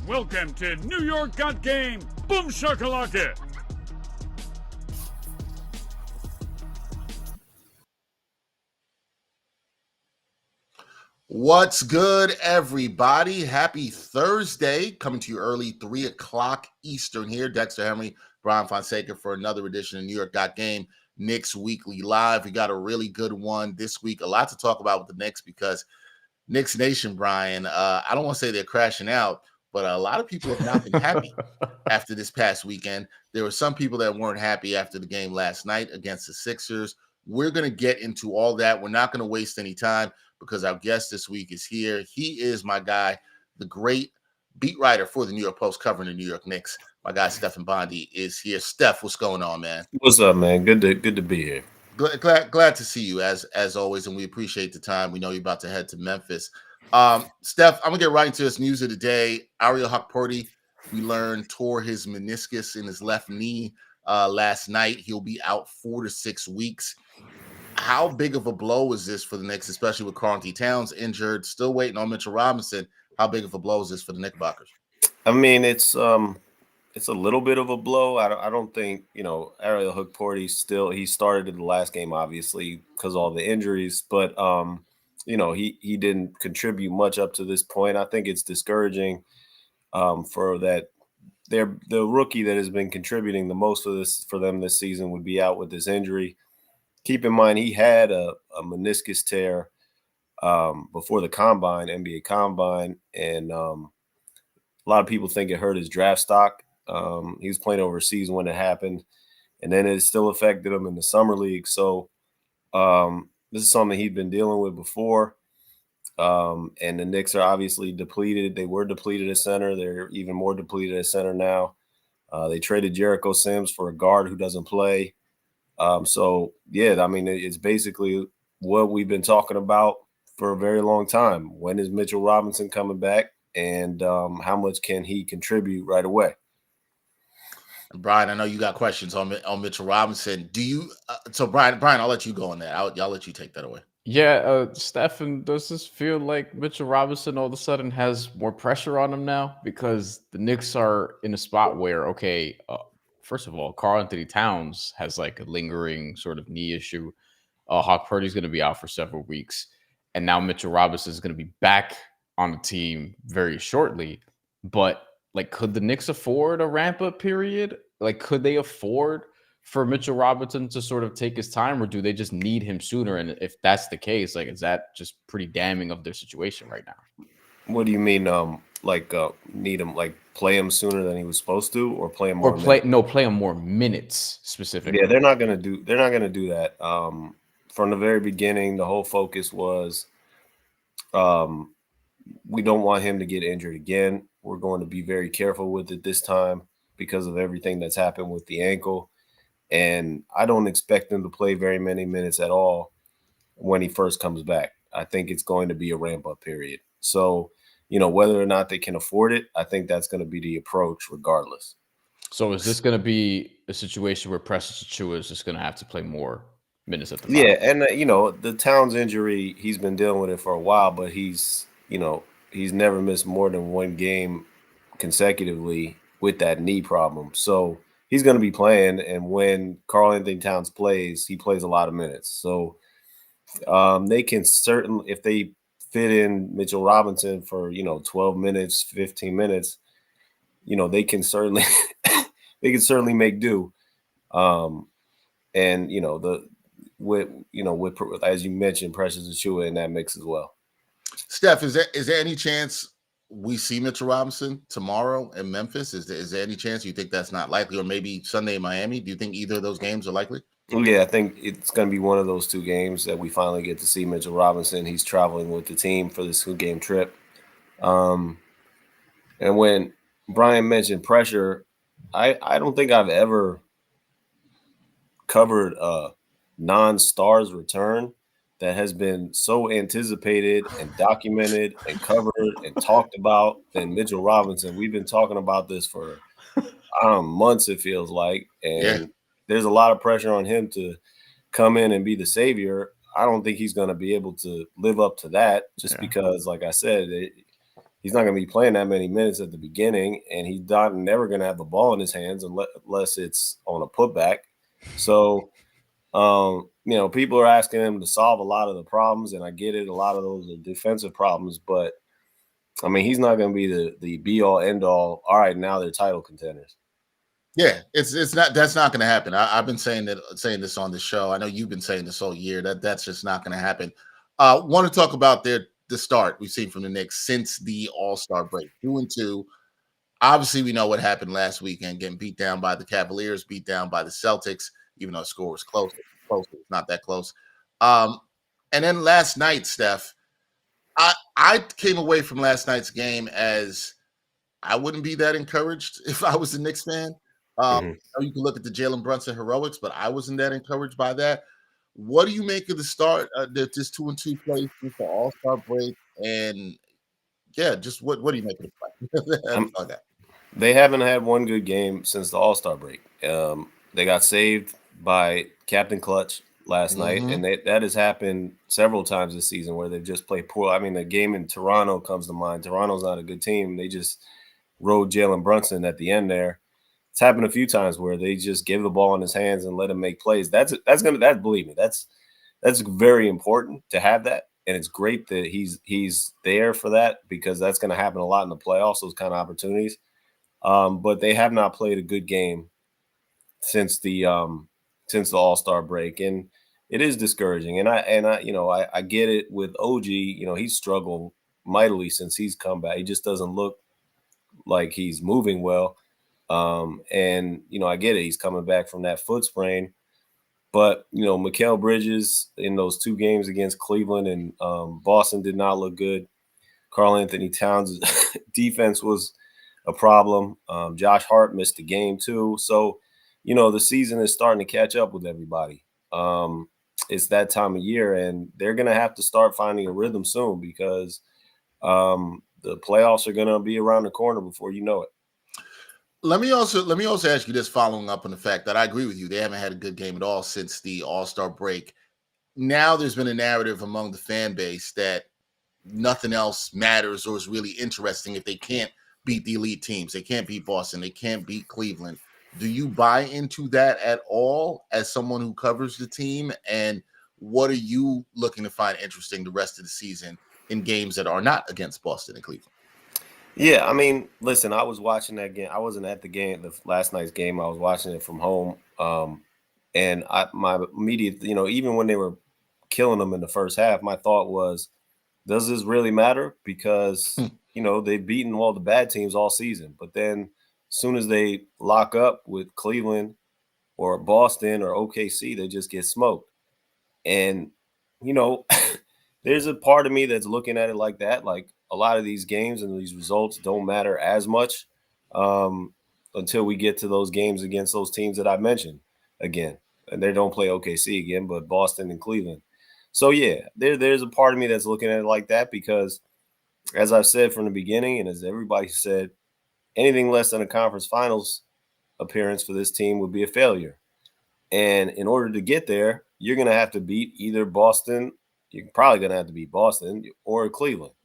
Welcome to New York Got Game. Boom shakalaka. What's good, everybody? Happy Thursday. Coming to you early, 3 o'clock Eastern here. Dexter Henry, Bryan Fonseca for another edition of New York Got Game, Knicks Weekly Live. We got a really good one this week. A lot to talk about with the Knicks because Knicks Nation, Bryan, I don't want to say they're crashing out, but a lot of people have not been happy after this past weekend. There were some people that weren't happy after the game last night against the Sixers. We're going to get into all that. We're not going to waste any time because our guest this week is here. He is my guy, the great beat writer for the New York Post covering the New York Knicks. My guy, Stefan Bondy, is here. Steph, what's going on, man? What's up, man? Good to be here. Glad to see you as always, and we appreciate the time. We know you're about to head to Memphis. Steph, I'm gonna get right into this news of the day. Ariel Hukporti, we learned, tore his meniscus in his left knee last night. He'll be out 4 to 6 weeks. How big of a blow is this for the Knicks, especially with karl-anthony Towns injured, still waiting on Mitchell Robinson? How big of a blow is this for the Knickerbockers? I mean, it's a little bit of a blow. I don't think, Ariel Hukporti he started in the last game, obviously, because of all the injuries, but he didn't contribute much up to this point. I think it's discouraging for that. The rookie that has been contributing the most for them this season would be out with this injury. Keep in mind, he had a meniscus tear before the combine, NBA combine, and a lot of people think it hurt his draft stock. He was playing overseas when it happened, and then it still affected him in the summer league. So this is something he'd been dealing with before. And the Knicks are obviously depleted. They were depleted at center. They're even more depleted at center now. They traded Jericho Sims for a guard who doesn't play. So, yeah, I mean, it's basically what we've been talking about for a very long time. When is Mitchell Robinson coming back, and how much can he contribute right away? Bryan, I know you got questions on Mitchell Robinson. Do you? So, Bryan, I'll let you go on that. I'll let you take that away. Yeah, Stefan, does this feel like Mitchell Robinson all of a sudden has more pressure on him now? Because the Knicks are in a spot where, first of all, karl-anthony Towns has like a lingering sort of knee issue. Hawk Purdy's going to be out for several weeks. And now Mitchell Robinson is going to be back on the team very shortly. But like, could the Knicks afford a ramp-up period? Like, could they afford for Mitchell Robinson to sort of take his time, or do they just need him sooner? And if that's the case, like, is that just pretty damning of their situation right now? What do you mean, need him, like play him sooner than he was supposed to, or play him more? Play him more minutes specifically. Yeah, they're not gonna do that. From the very beginning, the whole focus was, we don't want him to get injured again. We're going to be very careful with it this time because of everything that's happened with the ankle. And I don't expect him to play very many minutes at all when he first comes back. I think it's going to be a ramp-up period. So, whether or not they can afford it, I think that's going to be the approach regardless. So is this going to be a situation where Precious Achiuwa is just going to have to play more minutes at the bottom? Yeah, and, the Towns injury, he's been dealing with it for a while, but he's never missed more than one game consecutively with that knee problem. So he's going to be playing, and when karl-anthony Towns plays, he plays a lot of minutes. So they can certainly, if they fit in Mitchell Robinson for 12 minutes, 15 minutes, they can certainly make do. And with as you mentioned, Precious Achiuwa in that mix as well. Steph, is there any chance we see Mitchell Robinson tomorrow in Memphis? Is there any chance you think that's not likely, or maybe Sunday in Miami? Do you think either of those games are likely? Yeah, I think it's going to be one of those two games that we finally get to see Mitchell Robinson. He's traveling with the team for this 2-game trip. And when Bryan mentioned pressure, I don't think I've ever covered a non-star's return that has been so anticipated and documented and covered and talked about than Mitchell Robinson. We've been talking about this for months, it feels like, and there's a lot of pressure on him to come in and be the savior. I don't think he's going to be able to live up to that just because, like I said, he's not going to be playing that many minutes at the beginning, and he's never going to have the ball in his hands unless it's on a putback. So, people are asking him to solve a lot of the problems, and I get it. A lot of those are defensive problems, but I mean, he's not going to be the be all end all. All right, now they're title contenders. Yeah, it's not. That's not going to happen. I've been saying this on the show. I know you've been saying this all year. That's just not going to happen. Want to talk about the start we've seen from the Knicks since the All-Star break, 2-2. Obviously, we know what happened last weekend, getting beat down by the Cavaliers, beat down by the Celtics, even though the score was close. It's not that close. And then last night, Steph, I came away from last night's game as I wouldn't be that encouraged if I was a Knicks fan. You can look at the Jalen Brunson heroics, but I wasn't that encouraged by that. What do you make of the start? This 2-2 play with the All-Star break, and yeah, just what do you make of the play? They haven't had one good game since the All-Star break. They got saved by Captain Clutch last night, and that has happened several times this season where they've just played poor. I mean, the game in Toronto comes to mind. Toronto's not a good team. They just rode Jalen Brunson at the end there. It's happened a few times where they just give the ball in his hands and let him make plays. Believe me, that's very important to have that. And it's great that he's there for that, because that's going to happen a lot in the playoffs, those kind of opportunities. But they have not played a good game since the All-Star break, and it is discouraging. And I get it with OG. He's struggled mightily since he's come back. He just doesn't look like he's moving well. And I get it. He's coming back from that foot sprain. But, Mikal Bridges in those two games against Cleveland and Boston did not look good. Karl-Anthony Towns' defense was a problem. Josh Hart missed the game too. So, the season is starting to catch up with everybody. It's that time of year, and they're going to have to start finding a rhythm soon, because the playoffs are going to be around the corner before you know it. Let me also ask you this, following up on the fact that I agree with you. They haven't had a good game at all since the All-Star break. Now there's been a narrative among the fan base that nothing else matters or is really interesting if they can't beat the elite teams. They can't beat Boston. They can't beat Cleveland. Do you buy into that at all as someone who covers the team? And what are you looking to find interesting the rest of the season in games that are not against Boston and Cleveland? Yeah, I mean, listen, I was watching that game. I wasn't at the game, last night's game. I was watching it from home. And my immediate, even when they were killing them in the first half, my thought was, does this really matter? Because, they've beaten all the bad teams all season. But then as soon as they lock up with Cleveland or Boston or OKC, they just get smoked. And, there's a part of me that's looking at it like that. Like, a lot of these games and these results don't matter as much until we get to those games against those teams that I mentioned again. And they don't play OKC again, but Boston and Cleveland. So, yeah, there's a part of me that's looking at it like that, because, as I've said from the beginning, and as everybody said, anything less than a conference finals appearance for this team would be a failure. And in order to get there, you're going to have to beat either Boston. You're probably going to have to beat Boston or Cleveland.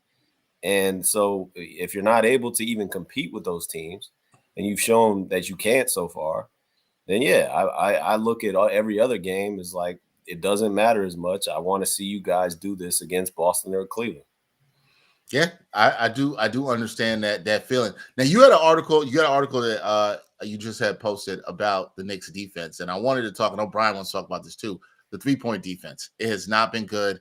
And so if you're not able to even compete with those teams, and you've shown that you can't so far, then, yeah, I look at every other game as like, it doesn't matter as much. I want to see you guys do this against Boston or Cleveland. Yeah, I do understand that feeling. Now, you had an article that you just had posted about the Knicks defense, and I wanted to talk. I know Bryan wants to talk about this too. The 3-point defense, it has not been good.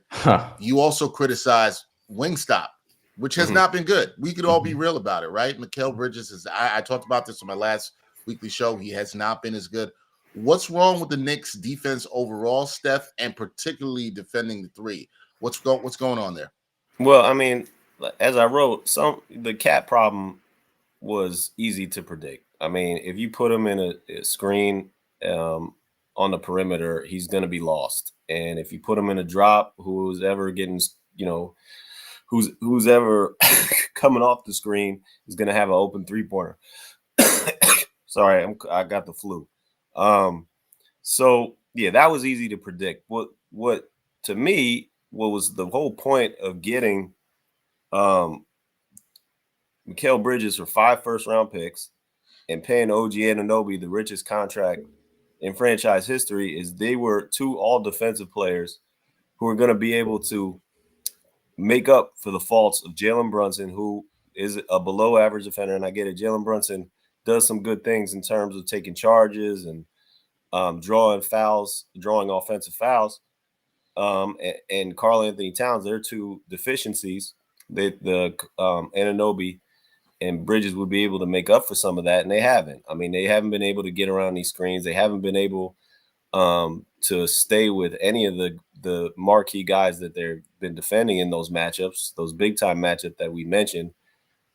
You also criticized Wingstop, which has not been good. We could all be real about it, right? Mikal Bridges is. I talked about this on my last weekly show. He has not been as good. What's wrong with the Knicks defense overall, Steph, and particularly defending the three? What's going on there? Well, I mean, as I wrote, the cat problem was easy to predict. I mean, if you put him in a screen on the perimeter, he's going to be lost. And if you put him in a drop, who's ever getting, who's ever coming off the screen is going to have an open 3-pointer. Sorry, I got the flu. So yeah, that was easy to predict. What to me, what was the whole point of getting Mikal Bridges for 5 first-round picks and paying OG Anunoby the richest contract in franchise history is they were 2 all-defensive players who are going to be able to make up for the faults of Jalen Brunson, who is a below-average defender. And I get it. Jalen Brunson does some good things in terms of taking charges and drawing offensive fouls. And karl-Anthony Towns, their 2 deficiencies, the Anunoby and Bridges would be able to make up for some of that, and they haven't. I mean, they haven't been able to get around these screens. They haven't been able to stay with any of the marquee guys that they've been defending in those matchups, those big-time matchups that we mentioned.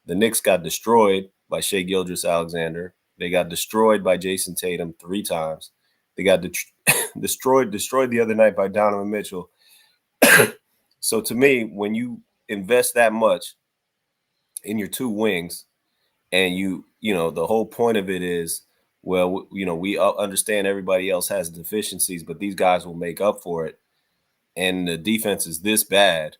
The Knicks got destroyed by Shai Gilgeous-Alexander. They got destroyed by Jason Tatum 3 times. They got destroyed the other night by Donovan Mitchell. So to me, when you invest that much in your 2 wings, and you know, the whole point of it is, well, you know, we understand everybody else has deficiencies, but these guys will make up for it. And the defense is this bad.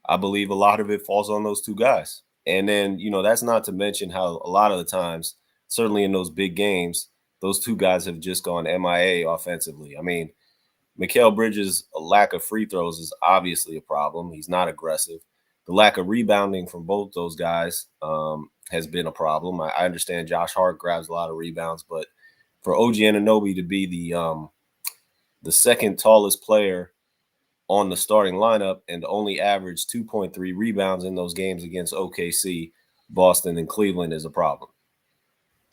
I believe a lot of it falls on those 2 guys. And then, you know, that's not to mention how a lot of the times, certainly in those big games, those 2 guys have just gone MIA offensively. I mean, Mikal Bridges' lack of free throws is obviously a problem. He's not aggressive. The lack of rebounding from both those guys has been a problem. I understand Josh Hart grabs a lot of rebounds, but for OG Anunoby to be the second tallest player on the starting lineup and only average 2.3 rebounds in those games against OKC, Boston, and Cleveland is a problem.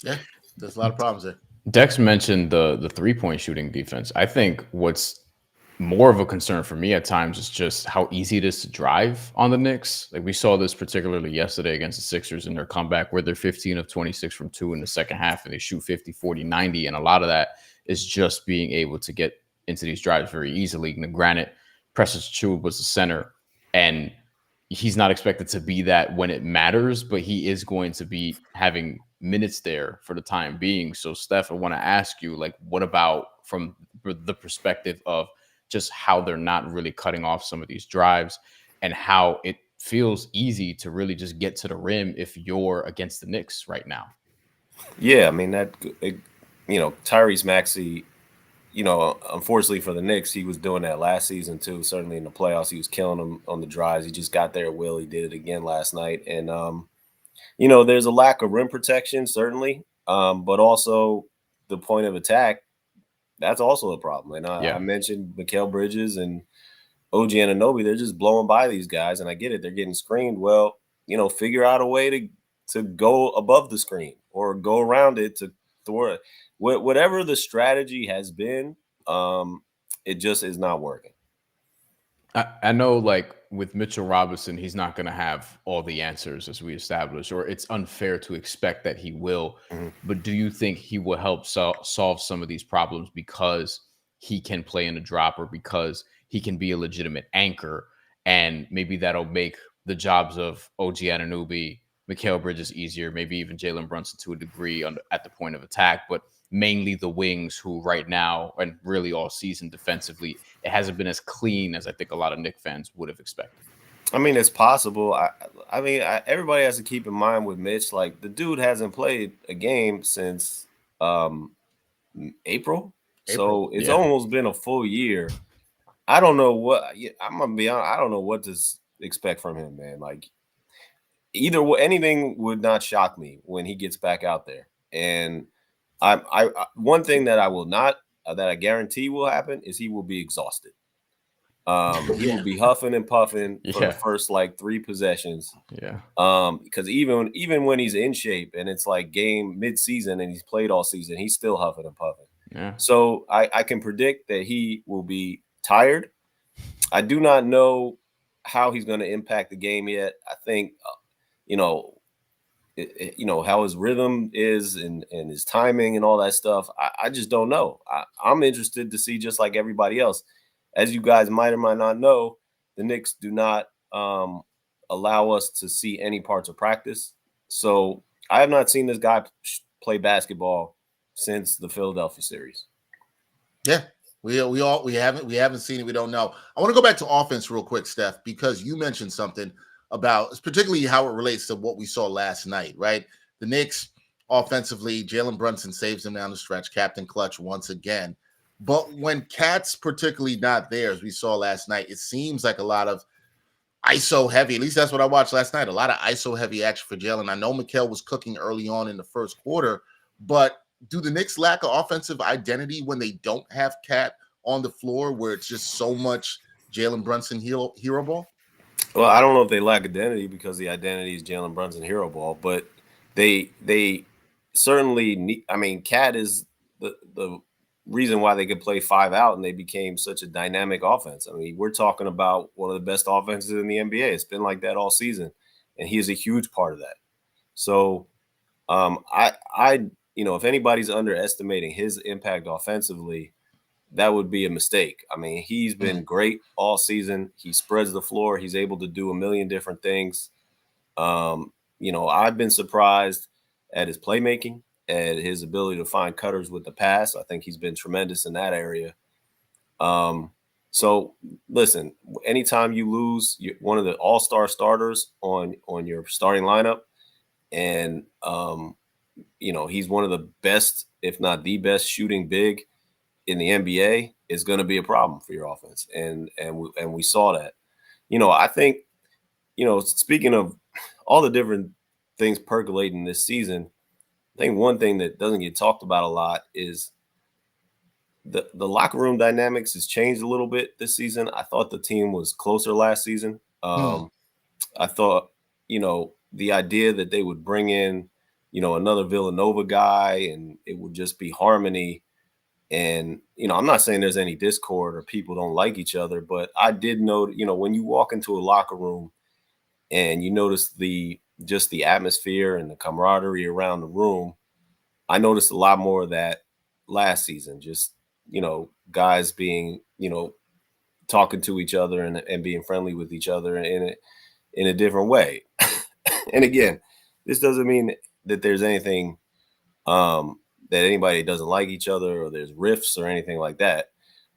Yeah, there's a lot of problems there. Dex mentioned the 3-point shooting defense. I think what's more of a concern for me at times is just how easy it is to drive on the Knicks. Like we saw this particularly yesterday against the Sixers in their comeback where they're 15 of 26 from 2 in the second half and they shoot 50, 40, 90. And a lot of that is just being able to get into these drives very easily. And granted, Precious Achiuwa was the center and he's not expected to be that when it matters, but he is going to be having minutes there for the time being. So Steph, I want to ask you, like, what about from the perspective of just how they're not really cutting off some of these drives and how it feels easy to really just get to the rim if you're against the Knicks right now? Yeah, I mean, Tyrese Maxey, unfortunately for the Knicks, he was doing that last season too. Certainly in the playoffs, he was killing them on the drives. He just got there at will. He did it again last night. And, there's a lack of rim protection, certainly, but also the point of attack, that's also a problem. And I mentioned Mikal Bridges and OG Anunoby. They're just blowing by these guys, and I get it. They're getting screened. Well, figure out a way to go above the screen or go around it to throw it. Whatever the strategy has been, it just is not working. I know, like with Mitchell Robinson, he's not going to have all the answers as we established, or it's unfair to expect that he will. Mm-hmm. But do you think he will help solve some of these problems because he can play in a drop or because he can be a legitimate anchor? And maybe that'll make the jobs of OG Anunoby, Mikal Bridges easier, maybe even Jalen Brunson to a degree at the point of attack, but mainly the wings who right now and really all season defensively, it hasn't been as clean as I think a lot of Knicks fans would have expected. I mean, it's possible. I mean, everybody has to keep in mind with Mitch, like the dude hasn't played a game since April. So it's almost been a full year. I don't know what I'm going to be honest. I don't know what to expect from him, man. Like anything would not shock me when he gets back out there. And I one thing that I will not that I guarantee will happen is he will be exhausted. He will be huffing and puffing for the first like 3 possessions. Yeah. Because even when he's in shape and it's like game mid-season and he's played all season, he's still huffing and puffing. Yeah. So I can predict that he will be tired. I do not know how he's going to impact the game yet. I think how his rhythm is and his timing and all that stuff. I just don't know. I'm interested to see, just like everybody else. As you guys might or might not know, the Knicks do not allow us to see any parts of practice. So I have not seen this guy play basketball since the Philadelphia series. Yeah, we haven't seen it. We don't know. I want to go back to offense real quick, Steph, because you mentioned something. about particularly how it relates to what we saw last night, right? The Knicks offensively, Jalen Brunson saves them down the stretch, Captain Clutch once again. But when Cat's particularly not there, as we saw last night, it seems like a lot of ISO heavy. At least that's what I watched last night. A lot of ISO heavy action for Jalen. I know Mikal was cooking early on in the first quarter, but do the Knicks lack an offensive identity when they don't have Cat on the floor, where it's just so much Jalen Brunson hero ball? Well, I don't know if they lack identity because the identity is Jalen Brunson hero ball, but they certainly need. I mean, Cat is the reason why they could play 5 out and they became such a dynamic offense. I mean, we're talking about one of the best offenses in the NBA. It's been like that all season, and he is a huge part of that. So, I if anybody's underestimating his impact offensively, that would be a mistake. I mean, he's been great all season. He spreads the floor. He's able to do a million different things. I've been surprised at his playmaking, at his ability to find cutters with the pass. I think he's been tremendous in that area. So listen, anytime you lose one of the all-star starters on your starting lineup, and he's one of the best, if not the best, shooting big in the NBA, is going to be a problem for your offense, and we saw that. I think, speaking of all the different things percolating this season, I think one thing that doesn't get talked about a lot is the locker room dynamics has changed a little bit this season. I thought the team was closer last season. I thought, the idea that they would bring in, another Villanova guy and it would just be harmony. And, I'm not saying there's any discord or people don't like each other, but I did know, when you walk into a locker room and you notice the atmosphere and the camaraderie around the room, I noticed a lot more of that last season. Just, guys being, talking to each other and being friendly with each other in a different way. And again, this doesn't mean that there's anything that anybody doesn't like each other or there's rifts or anything like that.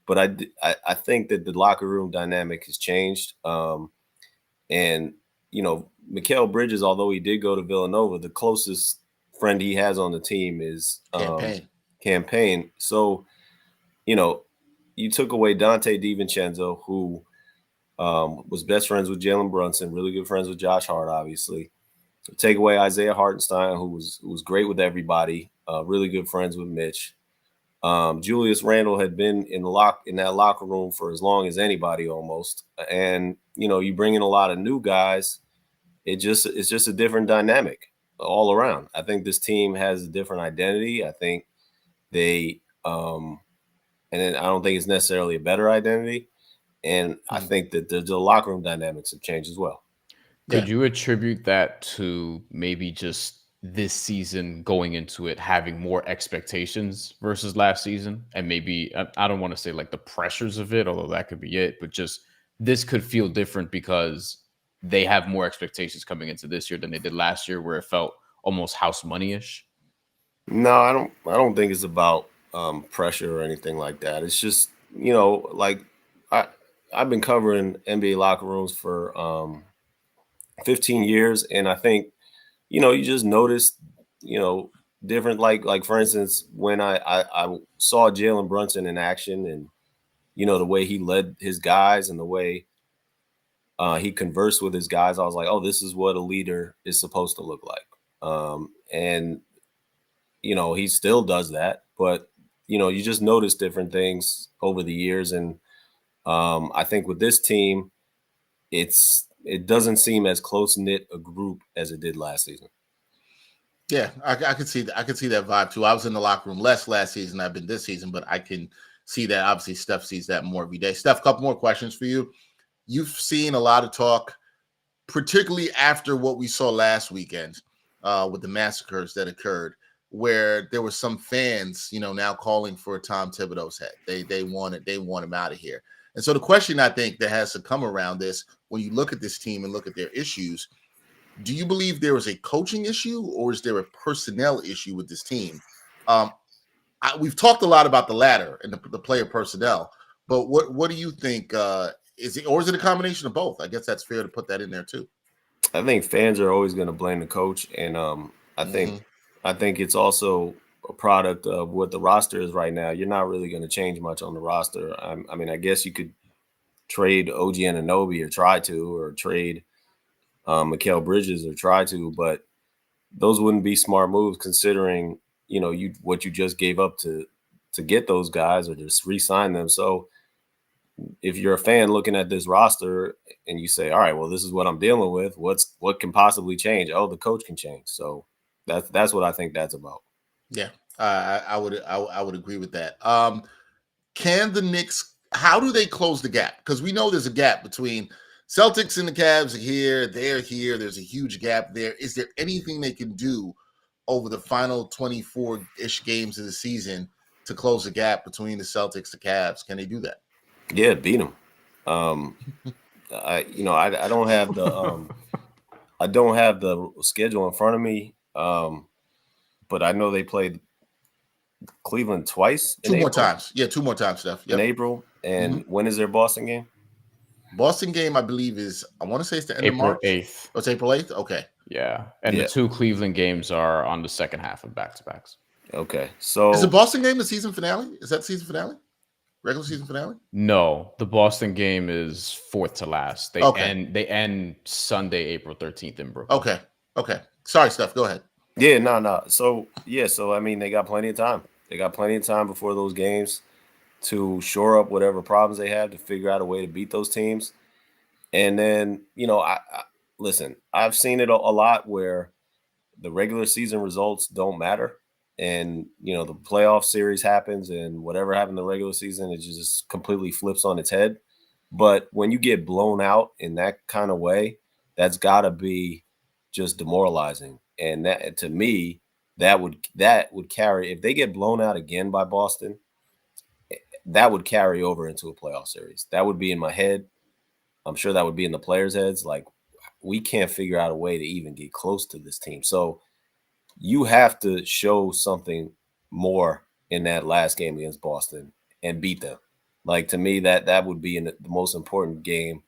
But I think that the locker room dynamic has changed. And, Mikal Bridges, although he did go to Villanova, the closest friend he has on the team is Campaign. So, you took away Dante DiVincenzo, who was best friends with Jalen Brunson, really good friends with Josh Hart, obviously. Take away Isaiah Hartenstein, who was great with everybody, really good friends with Mitch. Julius Randle had been in that locker room for as long as anybody almost. And, you bring in a lot of new guys. It's just a different dynamic all around. I think this team has a different identity. I think they and I don't think it's necessarily a better identity. And I think that the locker room dynamics have changed as well. Could you attribute that to maybe just this season going into it having more expectations versus last season? And maybe, I don't want to say like the pressures of it, although that could be it, but just this could feel different because they have more expectations coming into this year than they did last year, where it felt almost house money-ish. No, I don't think it's about pressure or anything like that. It's just, like I've been covering NBA locker rooms for 15 years. And I think, you just notice, different, like for instance, when I saw Jalen Brunson in action and, the way he led his guys and the way he conversed with his guys, I was like, oh, this is what a leader is supposed to look like. And, he still does that, but, you just notice different things over the years. And I think with this team, it doesn't seem as close-knit a group as it did last season. Yeah, I could see that. I could see that vibe too. I was in the locker room less last season. I've been this season, but I can see that. Obviously, Steph sees that more every day. Steph, a couple more questions for you. You've seen a lot of talk, particularly after what we saw last weekend with the massacres that occurred, where there were some fans, now calling for Tom Thibodeau's head. They want him out of here. And so the question I think that has to come around this, when you look at this team and look at their issues, do you believe there is a coaching issue or is there a personnel issue with this team? We've talked a lot about the latter and the player personnel, but what do you think? Is it a combination of both? I guess that's fair to put that in there too. I think fans are always going to blame the coach, and I think it's also a product of what the roster is right now. You're not really going to change much on the roster. I mean, I guess you could trade OG Anunoby or trade Mikal Bridges or try to, but those wouldn't be smart moves considering what you just gave up to get those guys or just re-sign them. So if you're a fan looking at this roster and you say, all right, well, this is what I'm dealing with, what can possibly change? Oh, the coach can change. So that's what I think that's about. Yeah, I would agree with that. Can the Knicks? How do they close the gap? Because we know there's a gap between Celtics and the Cavs are here. They're here. There's a huge gap there. Is there anything they can do over the final 24-ish games of the season to close the gap between the Celtics, the Cavs? Can they do that? Yeah, beat them. I don't have the I don't have the schedule in front of me, but I know they played Cleveland twice. Two more times, Steph. Yep. In April. And when is their Boston game? Boston game, I believe, is I want to say it's the end of March. April 8th. Oh, it's April 8th? Okay. Yeah. And the two Cleveland games are on the second half of back-to-backs. Okay. So is the Boston game the season finale? Is that the season finale? Regular season finale? No, the Boston game is fourth to last. They end Sunday, April 13th in Brooklyn. Okay. Sorry, Steph. Go ahead. Yeah, no. So I mean, they got plenty of time. They got plenty of time before those games to shore up whatever problems they have to figure out a way to beat those teams. And then, I listen, I've seen it a lot where the regular season results don't matter. And, the playoff series happens and whatever happened in the regular season, it just completely flips on its head. But when you get blown out in that kind of way, that's got to be just demoralizing. And that, to me, that would carry, if they get blown out again by Boston, that would carry over into a playoff series. That would be in my head. I'm sure that would be in the players' heads. Like, we can't figure out a way to even get close to this team. So you have to show something more in that last game against Boston and beat them. Like, to me, that would be the most important game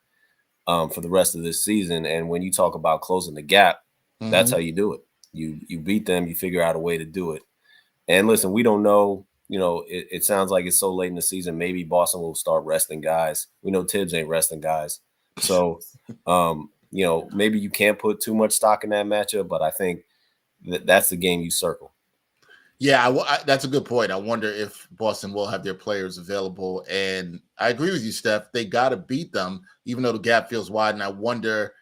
for the rest of this season. And when you talk about closing the gap, that's how you do it. You beat them, you figure out a way to do it. And listen, we don't know, it sounds like it's so late in the season. Maybe Boston will start resting guys. We know Tibbs ain't resting guys. So, maybe you can't put too much stock in that matchup, but I think that's the game you circle. Yeah, that's a good point. I wonder if Boston will have their players available. And I agree with you, Steph. They got to beat them, even though the gap feels wide. And I wonder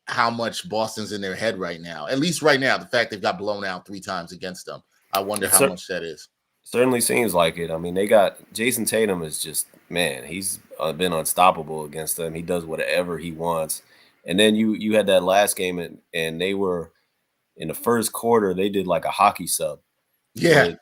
how much Boston's in their head right now. At least right now, the fact they've got blown out 3 times against them. I wonder how much that is. Certainly seems like it. I mean, they got Jason Tatum is just, man, he's been unstoppable against them. He does whatever he wants. And then you had that last game and they were in the first quarter, they did like a hockey sub. Yeah.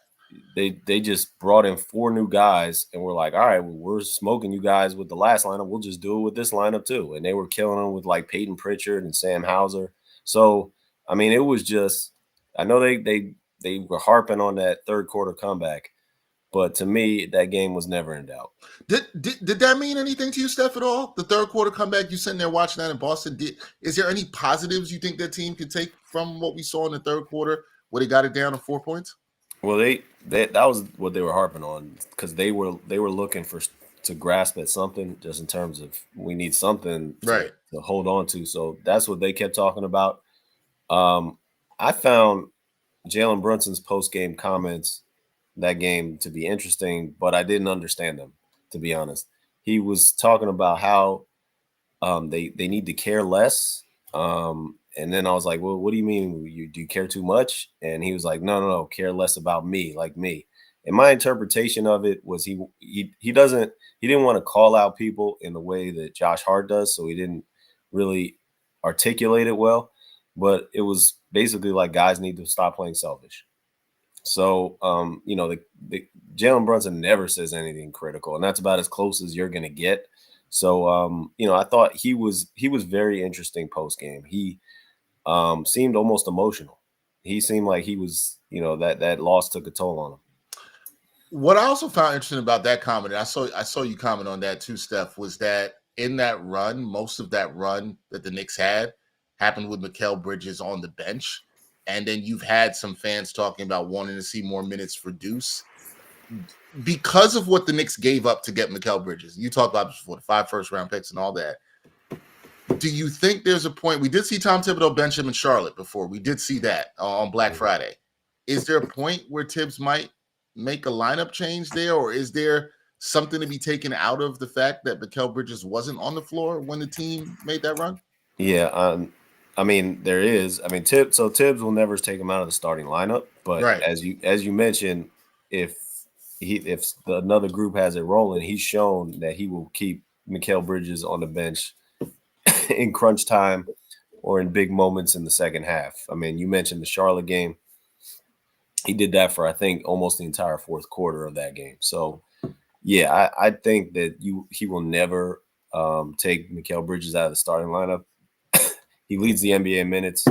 They just brought in 4 new guys and we're like, all right, well, we're smoking you guys with the last lineup. We'll just do it with this lineup too. And they were killing them with like Peyton Pritchard and Sam Hauser. So, I mean, it was just, I know they were harping on that third quarter comeback, but to me, that game was never in doubt. Did that mean anything to you, Steph, at all? The third quarter comeback, you sitting there watching that in Boston. Is there any positives you think that team could take from what we saw in the third quarter where they got it down to 4 points? Well, that was what they were harping on because they were looking to grasp at something just in terms of we need something to hold on to. So that's what they kept talking about. I found Jalen Brunson's post-game comments that game to be interesting, but I didn't understand them, to be honest. He was talking about how they need to care less. And then I was like, well, what do you mean? Do you care too much? And he was like, no, care less about me, like me. And my interpretation of it was he didn't want to call out people in the way that Josh Hart does, so he didn't really articulate it well. But it was basically like guys need to stop playing selfish. So, the Jalen Brunson never says anything critical, and that's about as close as you're going to get. So, I thought he was very interesting post game. He seemed almost emotional. He seemed like he was, that loss took a toll on him. What I also found interesting about that comment, I saw you comment on that too, Steph, was that in that run, most of that run that the Knicks had happened with Mikal Bridges on the bench. And then you've had some fans talking about wanting to see more minutes for Deuce because of what the Knicks gave up to get Mikal Bridges. You talked about this before, the 5 first-round picks and all that. Do you think there's a point? We did see Tom Thibodeau bench him in Charlotte before. We did see that on Black Friday. Is there a point where Tibbs might make a lineup change there, or is there something to be taken out of the fact that Mikal Bridges wasn't on the floor when the team made that run? Yeah, I mean, there is. I mean, Tibbs will never take him out of the starting lineup. But Right. as you mentioned, if another group has it rolling, he's shown that he will keep Mikal Bridges on the bench in crunch time or in big moments in the second half. I mean, you mentioned the Charlotte game. He did that for, I think, almost the entire fourth quarter of that game. So, yeah, I think that he will never take Mikal Bridges out of the starting lineup. He leads the NBA in minutes.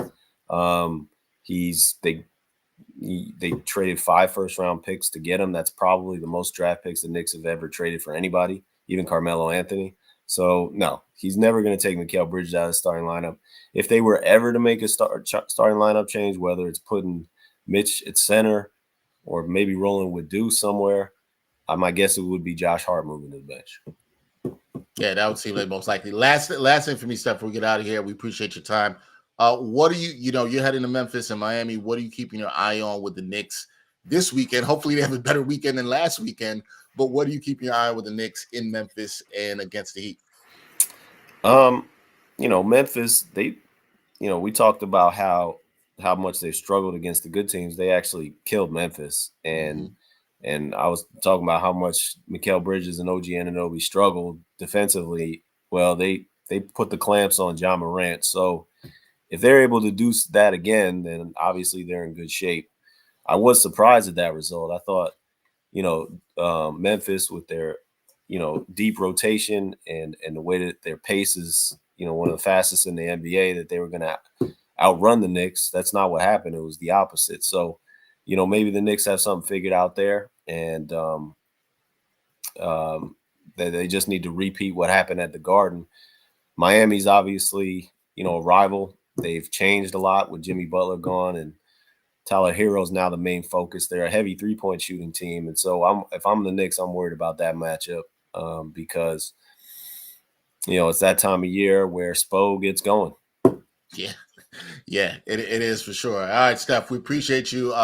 They traded 5 first-round picks to get him. That's probably the most draft picks the Knicks have ever traded for anybody, even Carmelo-Anthony. So, no, he's never going to take Mikal Bridges out of the starting lineup. If they were ever to make a starting lineup change, whether it's putting Mitch at center or maybe rolling with Deuce somewhere, my guess it would be Josh Hart moving to the bench. Yeah, that would seem like most likely. Last thing for me, Steph, before we get out of here. We appreciate your time. What are you're heading to Memphis and Miami. What are you keeping your eye on with the Knicks this weekend? Hopefully they have a better weekend than last weekend. But what are you keeping your eye on with the Knicks in Memphis and against the Heat? Memphis, we talked about how much they struggled against the good teams. They actually killed Memphis. And I was talking about how much Mikal Bridges and OG Anunoby struggled defensively. Well, they put the clamps on John Morant. So if they're able to do that again, then obviously they're in good shape. I was surprised at that result. I thought, Memphis with their, deep rotation and the way that their pace is, one of the fastest in the NBA, that they were going to outrun the Knicks. That's not what happened. It was the opposite. So, maybe the Knicks have something figured out there, and they just need to repeat what happened at the Garden. Miami's obviously, a rival. They've changed a lot with Jimmy Butler gone, and Tyler Hero's now the main focus. They're a heavy three-point shooting team, and so if I'm the Knicks, I'm worried about that matchup because it's that time of year where Spo gets going. Yeah, it is for sure. All right, Steph, we appreciate you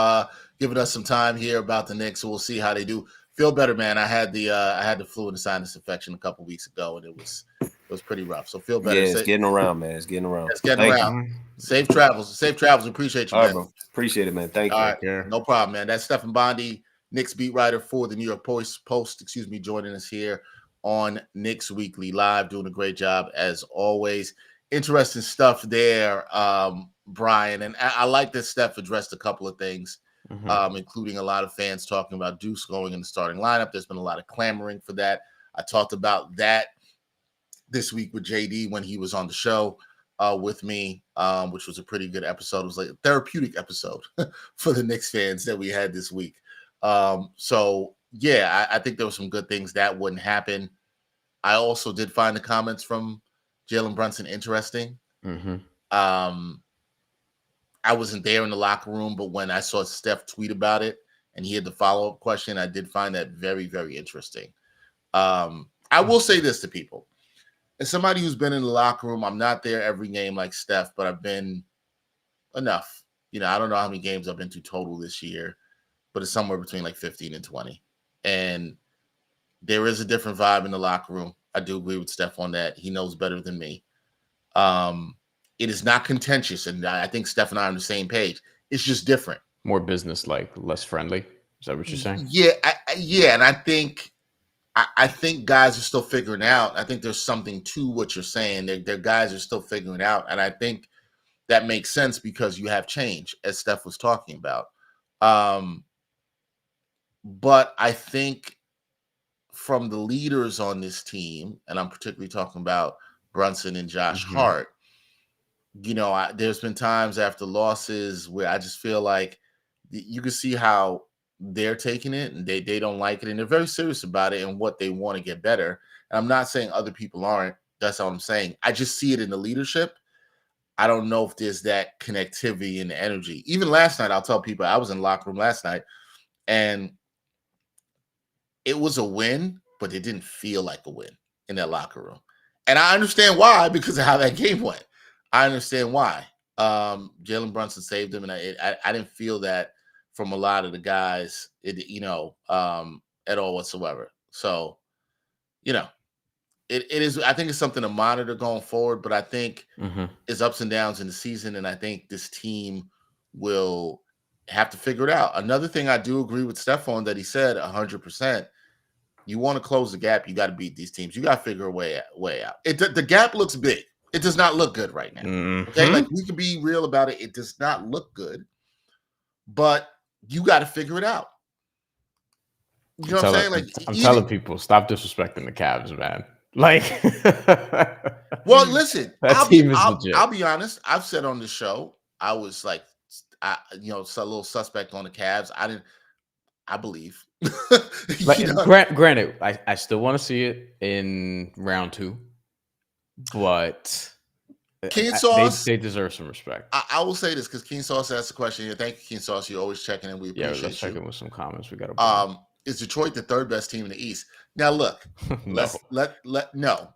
giving us some time here about the Knicks. So we'll see how they do. Feel better, man. I had the flu and the sinus infection a couple weeks ago, and it was pretty rough. So feel better. Yeah, it's getting around, man. It's getting around. Thank you. Safe travels. Appreciate you, all man. Right, bro. Appreciate it, man. Thank you. All right, no problem, man. That's Stefan Bondy, Knicks beat writer for the New York Post, joining us here on Knicks Weekly Live, doing a great job as always. Interesting stuff there, Bryan. And I like that Steph addressed a couple of things, including a lot of fans talking about Deuce going in the starting lineup. There's been a lot of clamoring for that. I talked about that this week with JD when he was on the show with me, which was a pretty good episode. It was like a therapeutic episode for the Knicks fans that we had this week. So, yeah, I think there were some good things that wouldn't happen. I also did find the comments from Jalen Brunson interesting. I wasn't there in the locker room, but when I saw Steph tweet about it and he had the follow-up question, I did find that very, very interesting. I will say this to people. As somebody who's been in the locker room, I'm not there every game like Steph, but I've been enough. I don't know how many games I've been to total this year, but it's somewhere between like 15 and 20. And there is a different vibe in the locker room. I do agree with Steph on that. He knows better than me. It is not contentious, and I think Steph and I are on the same page. It's just different. More business-like, less friendly. Is that what you're saying? Yeah, and I think guys are still figuring out. I think there's something to what you're saying. Their guys are still figuring out, and I think that makes sense because you have change, as Steph was talking about. But I think from the leaders on this team, and I'm particularly talking about Brunson and Josh Hart, there's been times after losses where I just feel like you can see how they're taking it and they don't like it, and they're very serious about it and what they want to get better. And I'm not saying other people aren't. That's all I'm saying. I just see it in the leadership. I don't know if there's that connectivity and energy. Even last night, I'll tell people I was in the locker room last night, and it was a win, but it didn't feel like a win in that locker room. And I understand why, because of how that game went. I understand why. Jalen Brunson saved him, and I didn't feel that from a lot of the guys, at all whatsoever. So, it is. I think it's something to monitor going forward, but I think it's ups and downs in the season, and I think this team will have to figure it out. Another thing I do agree with Stefan that he said 100%. You want to close the gap, you got to beat these teams. You got to figure a way out. The gap looks big. It does not look good right now. Okay, like we can be real about it. It does not look good, but you got to figure it out. You know what I'm saying? Like I'm telling people, stop disrespecting the Cavs, man. Like, well, listen, team is legit. I'll be honest. I've said on the show, I was like, a little suspect on the Cavs. I believe. Granted, I still want to see it in round 2, but King Sauce, they deserve some respect. I will say this because King Sauce asked a question here. Thank you, King Sauce. You're always checking in. We appreciate let's you. check in with some comments. We got to. Is Detroit the third best team in the East? Now look, no.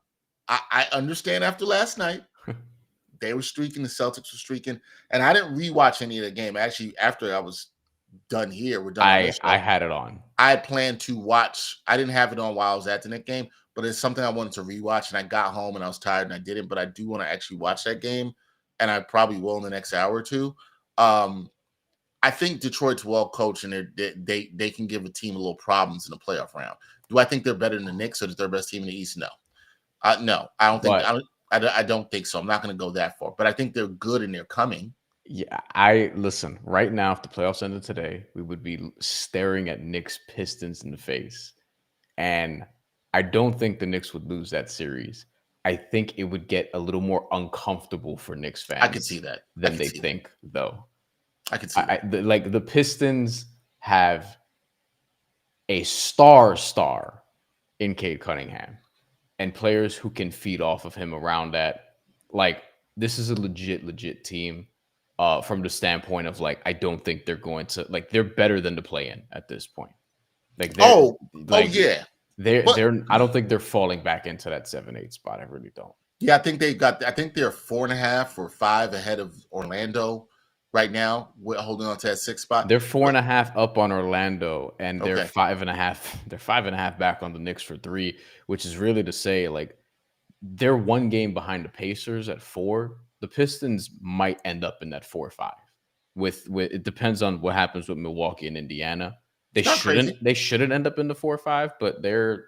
I understand after last night. They were streaking, the Celtics were streaking, and I didn't rewatch any of the game. Actually, after I was done here, we're done. I had it on. I had planned to watch. I didn't have it on while I was at the Knicks game, but it's something I wanted to rewatch, and I got home and I was tired and I didn't. But I do want to actually watch that game, and I probably will in the next hour or two. I think Detroit's well coached, and they can give a team a little problems in the playoff round. Do I think they're better than the Knicks or the third best team in the East? No, no, I don't think. I don't think so. I'm not going to go that far, but I think they're good and they're coming. Yeah, listen. Right now, if the playoffs ended today, we would be staring at Knicks Pistons in the face, and I don't think the Knicks would lose that series. I think it would get a little more uncomfortable for Knicks fans. I could see that than they think, though. I could see like the Pistons have a star in Cade Cunningham and players who can feed off of him around that. Like, this is a legit team from the standpoint of, like, I don't think they're going to, like, they're better than the play-in at this point. Like, yeah. They're I don't think they're falling back into that 7-8 spot. I really don't. Yeah, I think they're 4.5 or 5 ahead of Orlando. Right now, we're holding on to that 6th spot. They're 4.5 up on Orlando, and they're 5.5. They're 5.5 back on the Knicks for 3, which is really to say, like, they're 1 game behind the Pacers at 4. The Pistons might end up in that 4-5. With it depends on what happens with Milwaukee and Indiana. They shouldn't end up in the 4-5, but they're.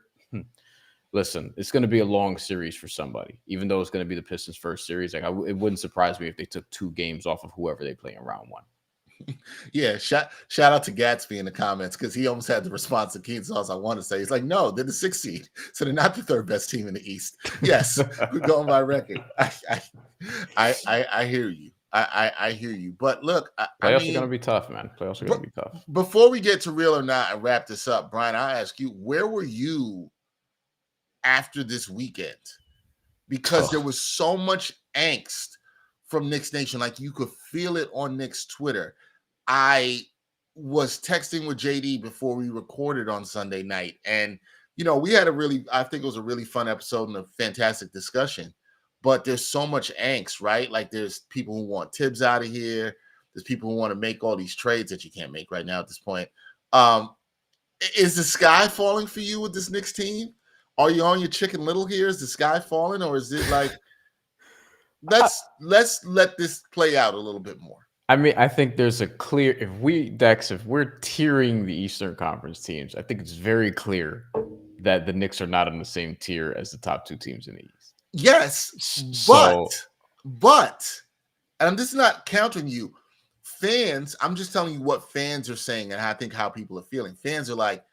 Listen, it's going to be a long series for somebody, even though it's going to be the Pistons' first series. Like, it wouldn't surprise me if they took 2 games off of whoever they play in round 1. Yeah, shout out to Gatsby in the comments because he almost had the response to Keen Sauce. I want to say, he's like, no, they're the 6th seed, so they're not the 3rd best team in the East. Yes, we're going by record. I hear you. I hear you. But look, playoffs are going to be tough, man. Playoffs are going to be tough. Before we get to real or not and wrap this up, Bryan, I'll ask you, where were you after this weekend? Because there was so much angst from Knicks Nation. Like, you could feel it on Knicks Twitter. I was texting with JD before we recorded on Sunday night. And, we had I think it was a really fun episode and a fantastic discussion. But there's so much angst, right? Like, there's people who want Tibbs out of here. There's people who want to make all these trades that you can't make right now at this point. Is the sky falling for you with this Knicks team? Are you on your Chicken Little here? Is the sky falling, or is it like let's let this play out a little bit more? I mean, I think there's a clear if we're tiering the Eastern Conference teams, I think it's very clear that the Knicks are not in the same tier as the top 2 teams in the East. Yes, but and this is not countering you. Fans, I'm just telling you what fans are saying and I think how people are feeling. Fans are like,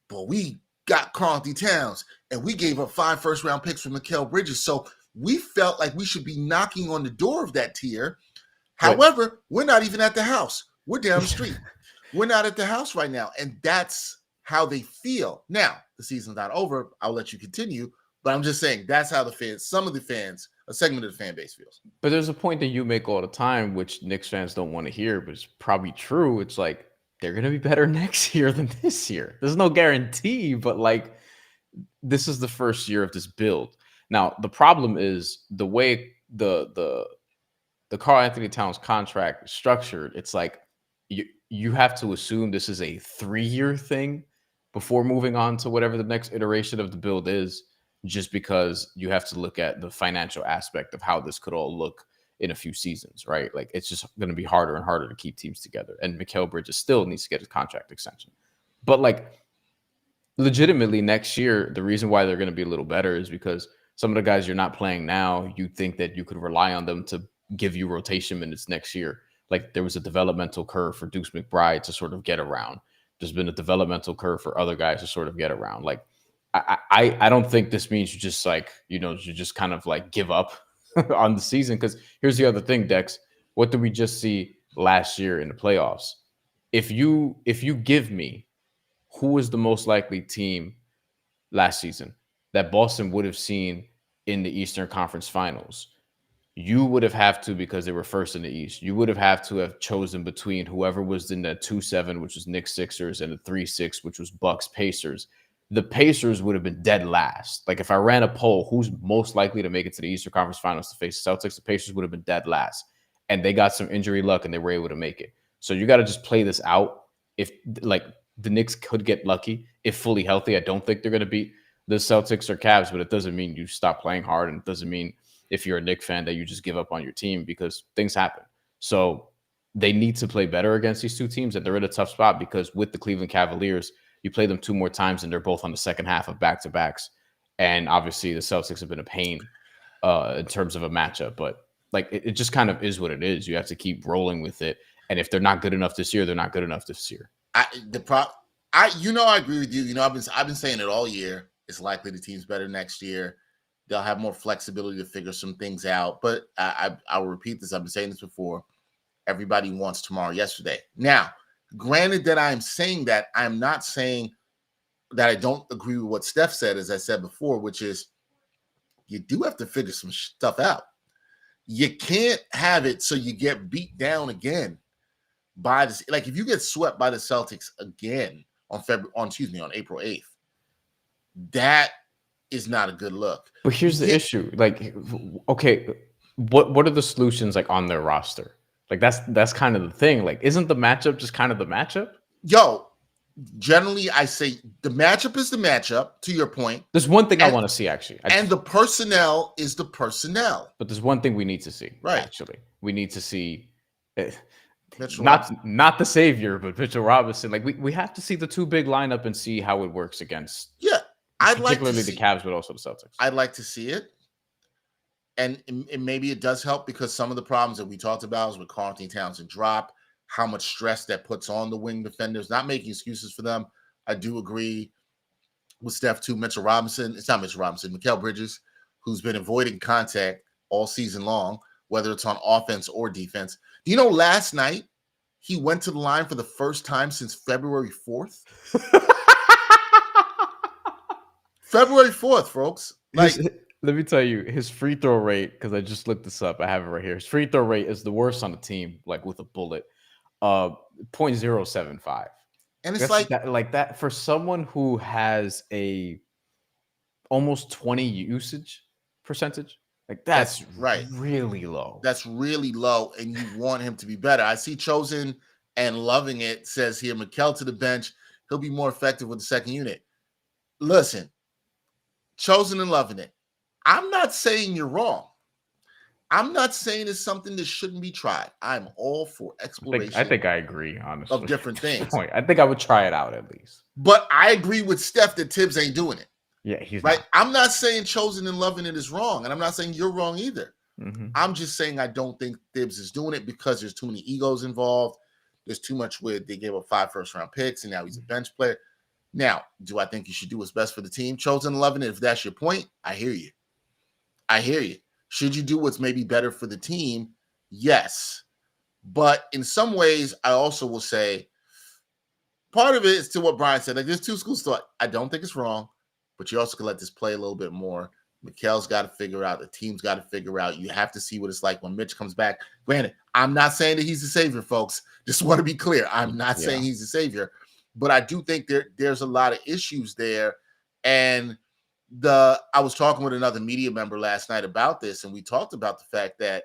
but we got karl-anthony Towns, and we gave up 5 first-round picks from Mikal Bridges, so we felt like we should be knocking on the door of that tier. However, we're not even at the house. We're down the street. We're not at the house right now, and that's how they feel. Now, the season's not over. I'll let you continue, but I'm just saying that's how some of the fans a segment of the fan base feels. But there's a point that you make all the time, which Knicks fans don't want to hear, but it's probably true. It's like they're going to be better next year than this year. There's no guarantee, but like this is the first year of this build. Now, the problem is the way the karl-anthony Towns contract is structured. It's like you have to assume this is a 3-year thing before moving on to whatever the next iteration of the build is, just because you have to look at the financial aspect of how this could all look in a few seasons, right? Like it's just going to be harder and harder to keep teams together. And Mikal Bridges still needs to get his contract extension. But like legitimately next year, the reason why they're going to be a little better is because some of the guys you're not playing now, you think that you could rely on them to give you rotation minutes next year. Like there was a developmental curve for Deuce McBride to sort of get around. There's been a developmental curve for other guys to sort of get around. Like I don't think this means you just like, you just kind of like give up on the season. Because here's the other thing, Dex. What did we just see last year in the playoffs? If you give me who was the most likely team last season that Boston would have seen in the Eastern Conference Finals, you would have to, because they were first in the East, you would have to have chosen between whoever was in the 2-7, which was Knicks Sixers, and the 3-6, which was Bucks Pacers. The Pacers would have been dead last. Like if I ran a poll, who's most likely to make it to the Eastern Conference Finals to face the Celtics, the Pacers would have been dead last. And they got some injury luck and they were able to make it. So you got to just play this out. If like the Knicks could get lucky if fully healthy, I don't think they're going to beat the Celtics or Cavs, but it doesn't mean you stop playing hard, and it doesn't mean if you're a Knicks fan that you just give up on your team, because things happen. So they need to play better against these two teams, and they're in a tough spot because with the Cleveland Cavaliers, you play them 2 more times and they're both on the second half of back-to-backs. And obviously the Celtics have been a pain in terms of a matchup, but like it just kind of is what it is. You have to keep rolling with it. And if they're not good enough this year, they're not good enough this year. I agree with you. I've been saying it all year. It's likely the team's better next year. They'll have more flexibility to figure some things out. But I'll repeat this. I've been saying this before. Everybody wants tomorrow yesterday. Now, granted that I'm saying that, I'm not saying that I don't agree with what Steph said, as I said before, which is you do have to figure some stuff out. You can't have it so you get beat down again by this. Like if you get swept by the Celtics again on April 8th, that is not a good look. But here's the issue. Like, okay, what are the solutions like on their roster? Like that's kind of the thing. Like, isn't the matchup just kind of the matchup? Yo, generally I say the matchup is the matchup, to your point. There's one thing I want to see, actually. The personnel is the personnel. But there's one thing we need to see, right? Actually. We need to see not the savior, but Mitchell Robinson. Like we have to see the 2 big lineup and see how it works against particularly the Cavs, but also the Celtics. I'd like to see it. And maybe it does help because some of the problems that we talked about is with karl-anthony Towns and drop, how much stress that puts on the wing defenders, not making excuses for them. I do agree with Steph too. Mitchell Robinson, it's not Mitchell Robinson, Mikal Bridges, who's been avoiding contact all season long, whether it's on offense or defense. Do you know last night he went to the line for the first time since February 4th? February 4th, folks. Like, let me tell you, his free throw rate, because I just looked this up. I have it right here. His free throw rate is the worst on the team, like with a bullet. 0.075. And it's like that for someone who has a almost 20 usage percentage. Like that's right. Really low. That's really low, and you want him to be better. I see Chosen and Loving It says here, Mikal to the bench. He'll be more effective with the second unit. Listen, Chosen and Loving It. I'm not saying you're wrong. I'm not saying it's something that shouldn't be tried. I'm all for exploration. I think I agree, honestly. Of different things. I think I would try it out at least. But I agree with Steph that Tibbs ain't doing it. Yeah, he's right. Not. I'm not saying Chosen and Loving It is wrong, and I'm not saying you're wrong either. Mm-hmm. I'm just saying I don't think Tibbs is doing it because there's too many egos involved. There's too much where they gave up 5 first-round picks, and now he's a bench player. Now, do I think you should do what's best for the team? Chosen and Loving It, if that's your point, I hear you. I hear you. Should you do what's maybe better for the team? Yes. But in some ways, I also will say part of it is to what Bryan said. Like, there's 2 schools of thought. I don't think it's wrong, but you also can let this play a little bit more. Mikel's got to figure out. The team's got to figure out. You have to see what it's like when Mitch comes back. Granted, I'm not saying that he's the savior, folks. Just want to be clear. I'm not saying he's the savior, but I do think there's a lot of issues there. And I was talking with another media member last night about this, and we talked about the fact that,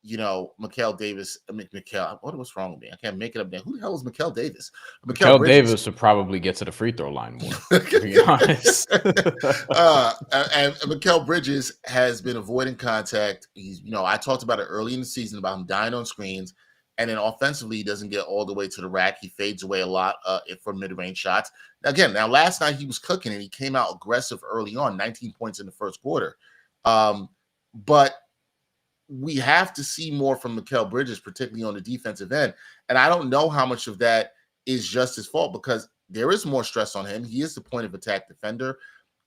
what's wrong with me? I can't make it up there. Who the hell is Mikel Davis? Mikel Davis would probably get to the free throw line more, to be honest. And Mikel Bridges has been avoiding contact. He's, I talked about it early in the season about him dying on screens. And then offensively, he doesn't get all the way to the rack. He fades away a lot for mid-range shots. Now, last night he was cooking, and he came out aggressive early on, 19 points in the first quarter. But we have to see more from Mikel Bridges, particularly on the defensive end. And I don't know how much of that is just his fault, because there is more stress on him. He is the point of attack defender.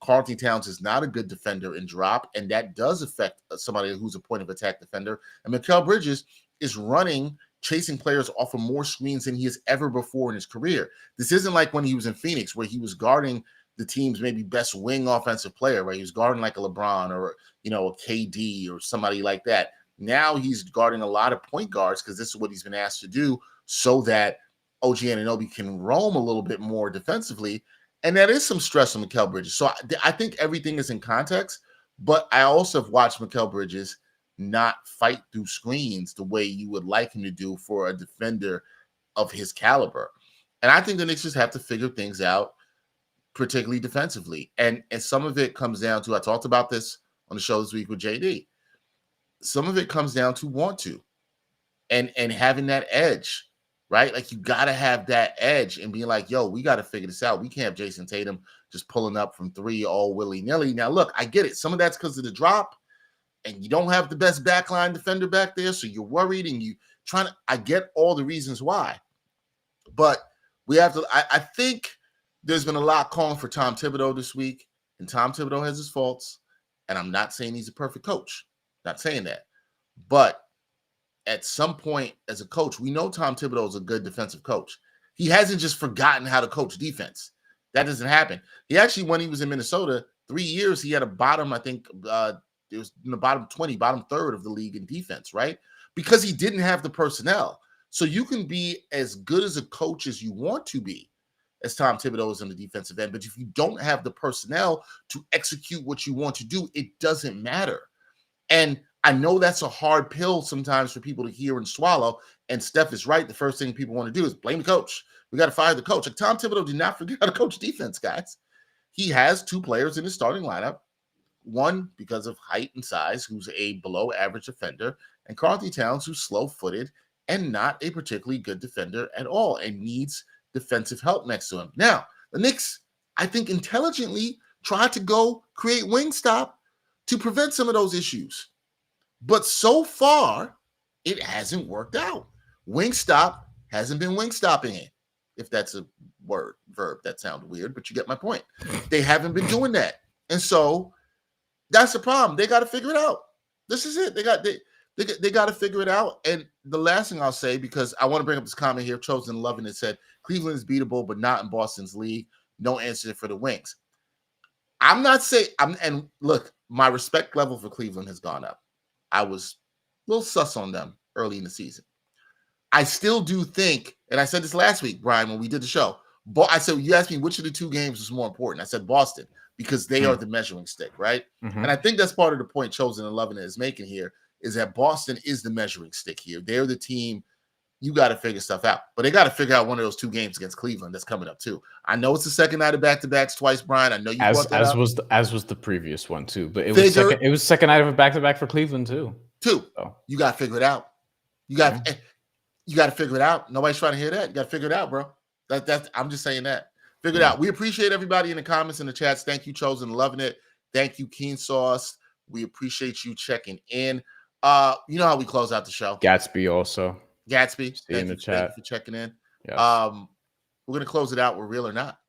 Karl-Anthony Towns is not a good defender in drop, and that does affect somebody who's a point of attack defender. And Mikel Bridges is chasing players off of more screens than he has ever before in his career. This isn't like when he was in Phoenix, where he was guarding the team's maybe best wing offensive player, right? He was guarding like a LeBron or, a KD or somebody like that. Now he's guarding a lot of point guards, because this is what he's been asked to do, so that OG Anunoby can roam a little bit more defensively. And that is some stress on Mikel Bridges. So I think everything is in context, but I also have watched Mikel Bridges not fight through screens the way you would like him to do for a defender of his caliber. And I think the Knicks just have to figure things out, particularly defensively. And some of it comes down to, I talked about this on the show this week with JD. Some of it comes down to want to and having that edge, right? Like, you got to have that edge and being like, yo, we got to figure this out. We can't have Jason Tatum just pulling up from three all willy-nilly. Now, look, I get it. Some of that's because of the drop, and you don't have the best backline defender back there, so you're worried and I get all the reasons why. But we have to, I think there's been a lot calling for Tom Thibodeau this week, and Tom Thibodeau has his faults, and I'm not saying he's a perfect coach. Not saying that. But at some point as a coach, we know Tom Thibodeau is a good defensive coach. He hasn't just forgotten how to coach defense. That doesn't happen. He actually, when he was in Minnesota, 3 years, he had a bottom, I think, it was in the bottom 20, bottom third of the league in defense, right? Because he didn't have the personnel. So you can be as good as a coach as you want to be, as Tom Thibodeau is on the defensive end. But if you don't have the personnel to execute what you want to do, it doesn't matter. And I know that's a hard pill sometimes for people to hear and swallow. And Steph is right. The first thing people want to do is blame the coach. We got to fire the coach. Like, Tom Thibodeau did not forget how to coach defense, guys. He has two players in his starting lineup. One, because of height and size, who's a below average defender, and Karl-Anthony Towns, who's slow-footed and not a particularly good defender at all and needs defensive help next to him. Now, the Knicks, I think, intelligently tried to go create Wingstop to prevent some of those issues. But so far, it hasn't worked out. Wingstop hasn't been Wingstopping it, if that's a verb. That sounded weird, but you get my point. They haven't been doing that. And so that's the problem. They got to figure it out. This is it. They got to figure it out. And the last thing I'll say, because I want to bring up this comment here, Chosen Loving it said, Cleveland is beatable, but not in Boston's league. No answer for the Wings. I'm not saying, and look, my respect level for Cleveland has gone up. I was a little sus on them early in the season. I still do think, and I said this last week, Bryan, when we did the show, I said, you asked me which of the two games was more important. I said Boston, because they are the measuring stick, right? Mm-hmm. And I think that's part of the point Chosen and Loving it is making here, is that Boston is the measuring stick here. They're the team. You got to figure stuff out. But they got to figure out one of those two games against Cleveland that's coming up too. I know it's the second night of back-to-backs twice, Bryan. I know you brought that up. As was the previous one too. But it was second night of a back-to-back for Cleveland too. So you got to figure it out. You got to figure it out. Nobody's trying to hear that. You got to figure it out, bro. I'm just saying that. Figure it out. We appreciate everybody in the comments and the chats. Thank you, Chosen, loving it. Thank you, Keen Sauce. We appreciate you checking in. You know how we close out the show. Gatsby also. Gatsby, see in the chat. Thank you for checking in. Yes. We're going to close it out with Real or Not,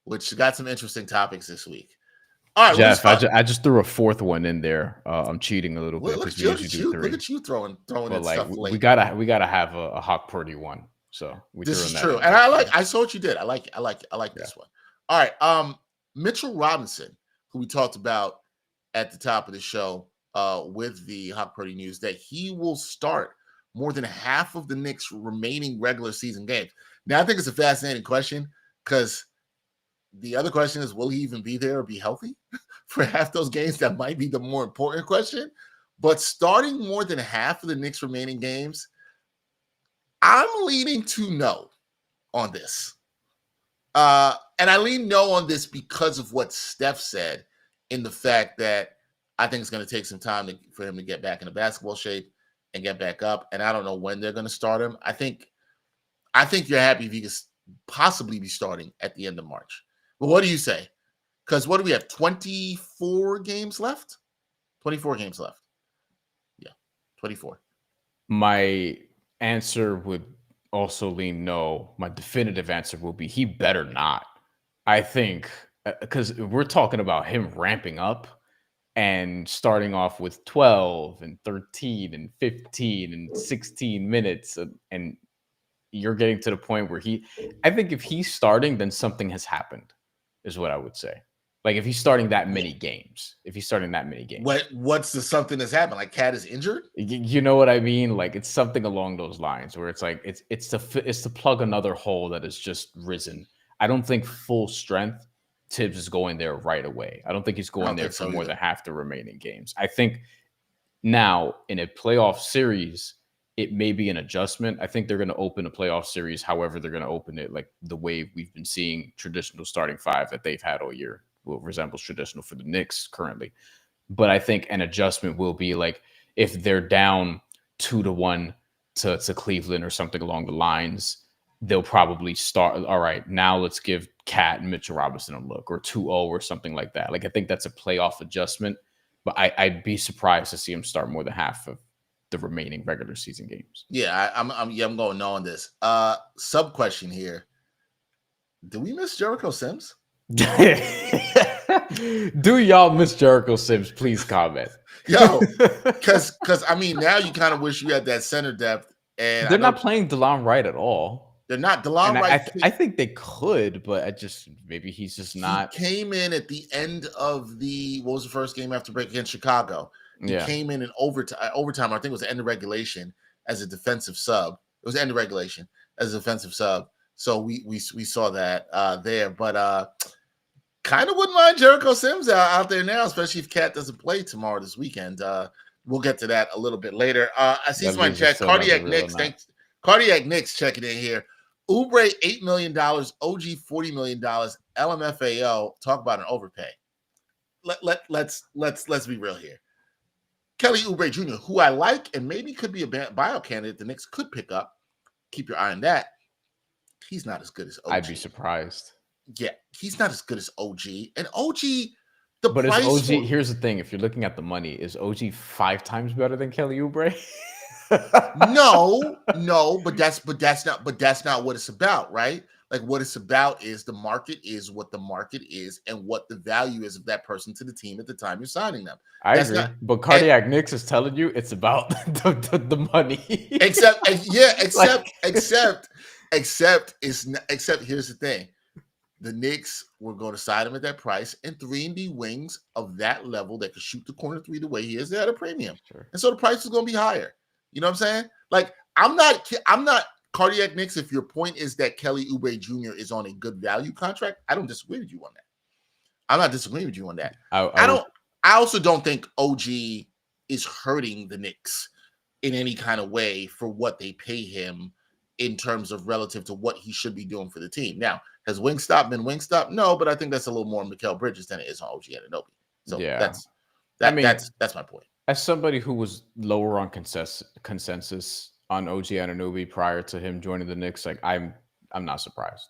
which got some interesting topics this week. All right, Jeff, I just threw a fourth one in there. I'm cheating a little bit. Look at you throwing in like, stuff late. We gotta have a Hawk Purdy one. So this is true, and I saw what you did. I like this one. All right, Mitchell Robinson, who we talked about at the top of the show with the Hawk Purdy news that he will start more than half of the Knicks' remaining regular season games. Now, I think it's a fascinating question because the other question is, will he even be there or be healthy for half those games? That might be the more important question. But starting more than half of the Knicks' remaining games, I'm leaning to no on this. And I lean no on this because of what Steph said in the fact that I think it's going to take some time for him to get back into basketball shape and get back up. And I don't know when they're going to start him. I think you're happy if he could possibly be starting at the end of March. But what do you say? Because what do we have? 24 games left? 24 games left. Yeah, 24. My answer would also lean no. My definitive answer will be he better not. I think because we're talking about him ramping up and starting off with 12 and 13 and 15 and 16 minutes. And you're getting to the point where I think if he's starting, then something has happened, is what I would say. Like if he's starting that many games, What's the something that's happened? Like Cat is injured? You know what I mean? Like it's something along those lines where it's like it's to plug another hole that has just risen. I don't think full strength Tibbs is going there right away. I don't think he's going there for more than half the remaining games. I think now in a playoff series, it may be an adjustment. I think they're going to open a playoff series however they're going to open it, like the way we've been seeing traditional starting five that they've had all year. Will resembles traditional for the Knicks currently. But I think an adjustment will be like if they're down 2-1 to Cleveland or something along the lines, they'll probably start, all right, now let's give Cat and Mitchell Robinson a look, or 2-0 or something like that. Like I think that's a playoff adjustment, but I'd be surprised to see him start more than half of the remaining regular season games. Yeah, I'm going no on this. Sub question here. Do we miss Jericho Sims? Do y'all miss Jericho Sims? Please comment. Yo, because I mean, now you kind of wish you had that center depth, and they're not playing DeLon Wright at all. They're not DeLon Wright. I think they could, but maybe he's just not. He came in at the end of what was the first game after break against Chicago? He came in overtime. I think it was the end of regulation as a defensive sub. It was the end of regulation as a defensive sub. So we saw that there, but kind of wouldn't mind Jericho Sims out there now, especially if Cat doesn't play tomorrow this weekend. We'll get to that a little bit later. I see somebody check Cardiac Knicks. Thanks, Cardiac Knicks checking in here. Oubre $8 million, OG $40 million, LMFAO. Talk about an overpay. Let's be real here. Kelly Oubre Jr., who I like and maybe could be a buyout candidate the Knicks could pick up. Keep your eye on that. He's not as good as OG. I'd be surprised. Yeah, he's not as good as OG. And OG, but is OG? Here's the thing: if you're looking at the money, is OG 5 times better than Kelly Oubre? No, but that's not what it's about, right? Like what it's about is the market is what the market is, and what the value is of that person to the team at the time you're signing them. I agree, but Cardiac Knicks is telling you it's about the money. Except here's the thing. The Knicks were going to sign him at that price, and 3-and-D wings of that level that could shoot the corner three the way he is, they're at a premium. Sure. And so the price is going to be higher. You know what I'm saying? Like, I'm not Cardiac Knicks. If your point is that Kelly Oubre Jr. is on a good value contract, I don't disagree with you on that. I'm not disagreeing with you on that. I also don't think OG is hurting the Knicks in any kind of way for what they pay him in terms of relative to what he should be doing for the team. Now, has Wingstop been Wingstop? No, but I think that's a little more Mikal Bridges than it is on OG Anunoby. So yeah, that's my point. As somebody who was lower on consensus on OG Anunoby prior to him joining the Knicks, like I'm not surprised.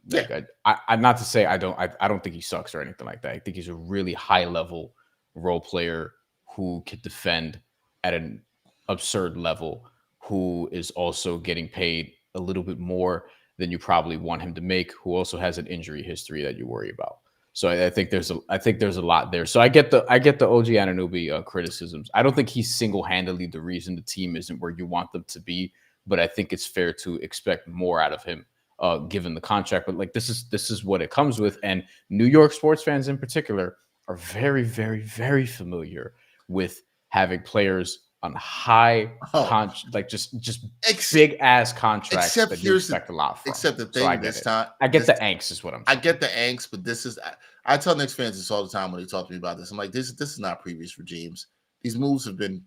Like, yeah. I'm not to say I don't think he sucks or anything like that. I think he's a really high level role player who can defend at an absurd level, who is also getting paid a little bit more than you probably want him to make, who also has an injury history that you worry about. So I think there's a lot there. So I get the OG Anunoby criticisms. I don't think he's single-handedly the reason the team isn't where you want them to be, but I think it's fair to expect more out of him given the contract. But like this is what it comes with. And New York sports fans in particular are very, very, very familiar with having players on high just big ass contracts that you expect a lot from. Except the So thing I get this it. time, I get the angst is what I'm saying. I get the angst, but this is I tell Knicks fans this all the time when they talk to me about this. I'm like, this is not previous regimes. These moves have been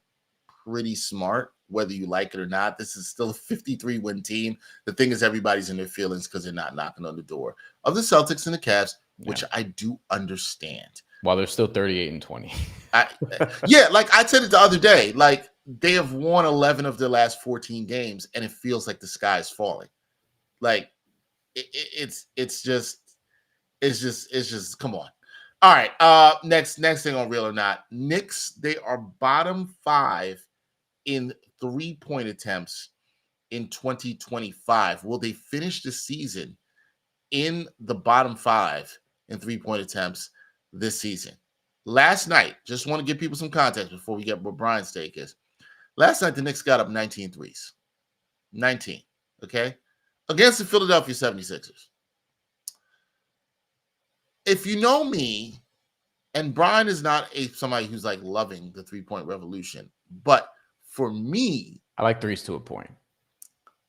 pretty smart, whether you like it or not. This is still a 53-win team. The thing is, everybody's in their feelings because they're not knocking on the door of the Celtics and the Cavs, which I do understand. While they're still 38-20. Like I said it the other day, like they have won 11 of their last 14 games, and it feels like the sky is falling. Like it's just come on. All right. Next thing on Real or Not. Knicks, they are bottom 5 in 3-point attempts in 2025. Will they finish the season in the bottom 5 in 3-point attempts this season? Last night, just want to give people some context before we get what Bryan's take is. Last night, the Knicks got up 19 threes. 19, okay? Against the Philadelphia 76ers. If you know me, and Bryan is not somebody who's like loving the 3-point revolution, but for me, I like threes to a point.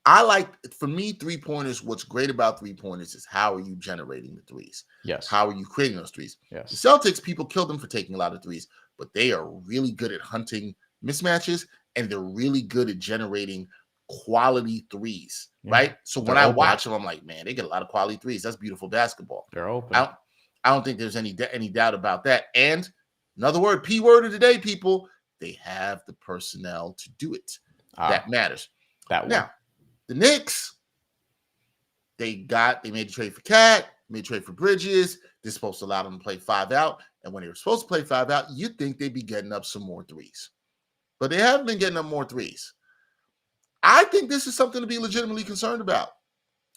For me, 3-pointers, what's great about 3-pointers is how are you generating the threes? Yes. How are you creating those threes? Yes. The Celtics, people kill them for taking a lot of threes, but they are really good at hunting mismatches, and they're really good at generating quality threes, right? So when I watch them, I'm like, man, they get a lot of quality threes. That's beautiful basketball. They're open. I don't think there's any doubt about that. And another word, P word of the day, people, they have the personnel to do it. That matters. Now, the Knicks, they made a trade for Cat, made a trade for Bridges. They're supposed to allow them to play 5 out. And when they were supposed to play 5 out, you'd think they'd be getting up some more threes. But they haven't been getting up more threes. I think this is something to be legitimately concerned about,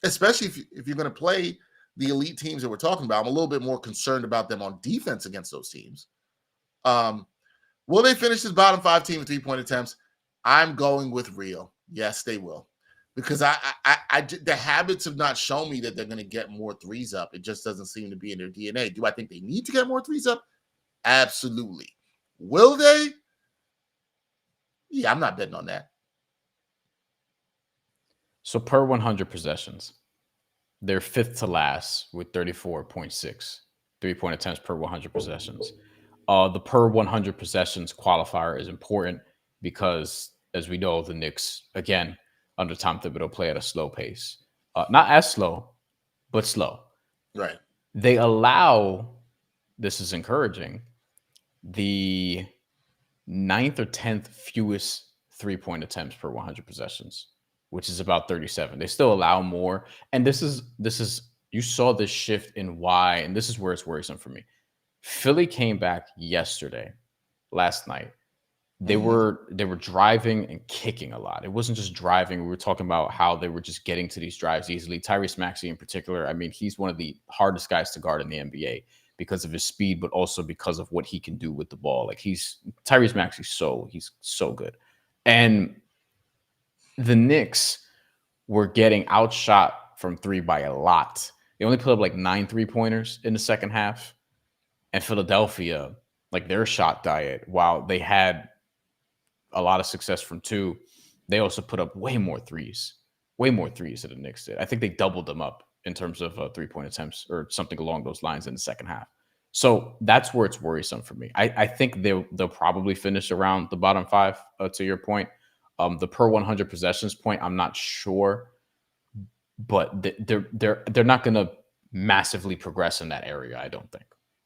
especially if you're going to play the elite teams that we're talking about. I'm a little bit more concerned about them on defense against those teams. Will they finish this bottom 5 team with 3-point attempts? I'm going with real. Yes, they will. Because the habits have not shown me that they're going to get more threes up. It just doesn't seem to be in their DNA. Do I think they need to get more threes up? Absolutely. Will they? Yeah, I'm not betting on that. So per 100 possessions, they're 5th to last with 34.6 3-point attempts per 100 possessions. The per 100 possessions qualifier is important because, as we know, the Knicks, again, under Tom Thibodeau, play at a slow pace. Not as slow, but slow. Right. They allow, this is encouraging, the 9th or 10th fewest 3-point attempts per 100 possessions, which is about 37. They still allow more. And this is you saw this shift in why, and this is where it's worrisome for me. Philly came back last night. They were driving and kicking a lot. It wasn't just driving. We were talking about how they were just getting to these drives easily. Tyrese Maxey in particular, I mean, he's one of the hardest guys to guard in the NBA because of his speed, but also because of what he can do with the ball. Like Tyrese Maxey, he's so good. And the Knicks were getting outshot from 3 by a lot. They only put up like 9 3-pointers in the second half. And Philadelphia, like their shot diet, while they had a lot of success from 2, they also put up way more threes than the Knicks did. I think they doubled them up in terms of 3-point attempts or something along those lines in the second half. So that's where it's worrisome for me. I think they'll probably finish around the bottom 5, to your point. The per 100 possessions point, I'm not sure, but they're not going to massively progress in that area, I don't think.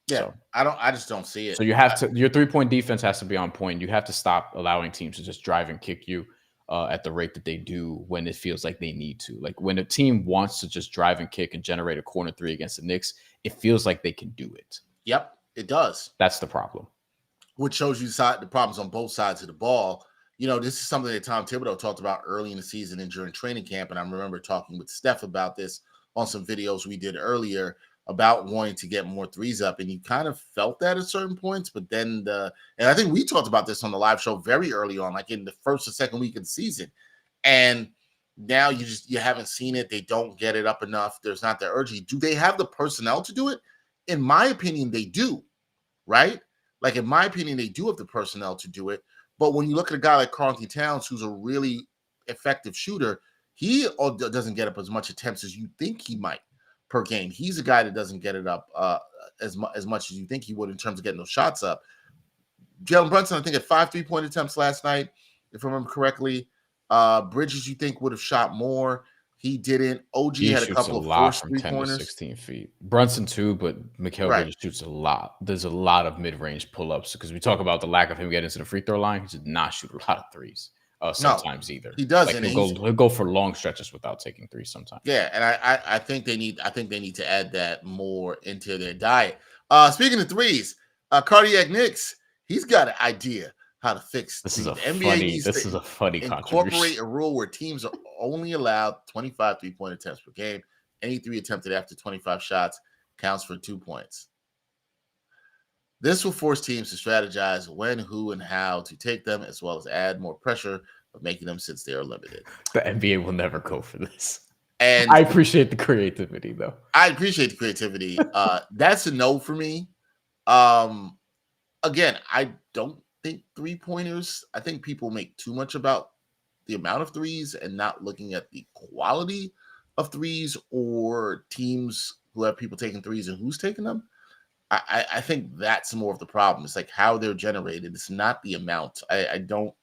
Yeah, so, I just don't see it. So you have to, your 3-point defense has to be on point. You have to stop allowing teams to just drive and kick you at the rate that they do when it feels like they need to. Like when a team wants to just drive and kick and generate a corner 3 against the Knicks, it feels like they can do it. Yep, it does. That's the problem. Which shows you the problems on both sides of the ball. You know, this is something that Tom Thibodeau talked about early in the season and during training camp. And I remember talking with Steph about this on some videos we did earlier about wanting to get more threes up. And you kind of felt that at certain points. But then and I think we talked about this on the live show very early on, like in the first or second week of the season. And now you haven't seen it. They don't get it up enough. There's not the urgency. Do they have the personnel to do it? In my opinion, they do. right? Like, in my opinion, they do have the personnel to do it. But when you look at a guy like karl-anthony Towns, who's a really effective shooter, he doesn't get up as much attempts as you think he might per game. He's a guy that doesn't get it up as much as you think he would in terms of getting those shots up. Jalen Brunson, I think, had 5 3-point attempts last night, if I remember correctly. Bridges, you think, would have shot more. He didn't. OG had a couple of forced 3-pointers. 10 to 16 feet. Brunson too, but Mikal Bridges shoots a lot. There's a lot of mid-range pull-ups because we talk about the lack of him getting to the free throw line. He did not shoot a lot of threes sometimes either. He doesn't. Like he'll go for long stretches without taking threes sometimes. Yeah, and I think they need to add that more into their diet. Speaking of threes, Cardiac Knicks, he's got an idea how to fix this. The NBA this is a funny incorporate a rule where teams are only allowed 25 3-point attempts per game. Any 3 attempted after 25 shots counts for 2 points. This will force teams to strategize when, who, and how to take them, as well as add more pressure of making them since they are limited. The NBA will never go for this. And I appreciate the creativity, though. I appreciate the creativity. That's a no for me. Again, I don't think 3-pointers. I think people make too much about the amount of threes and not looking at the quality of threes or teams who have people taking threes and who's taking them. I think that's more of the problem. It's like how they're generated. It's not the amount. I don't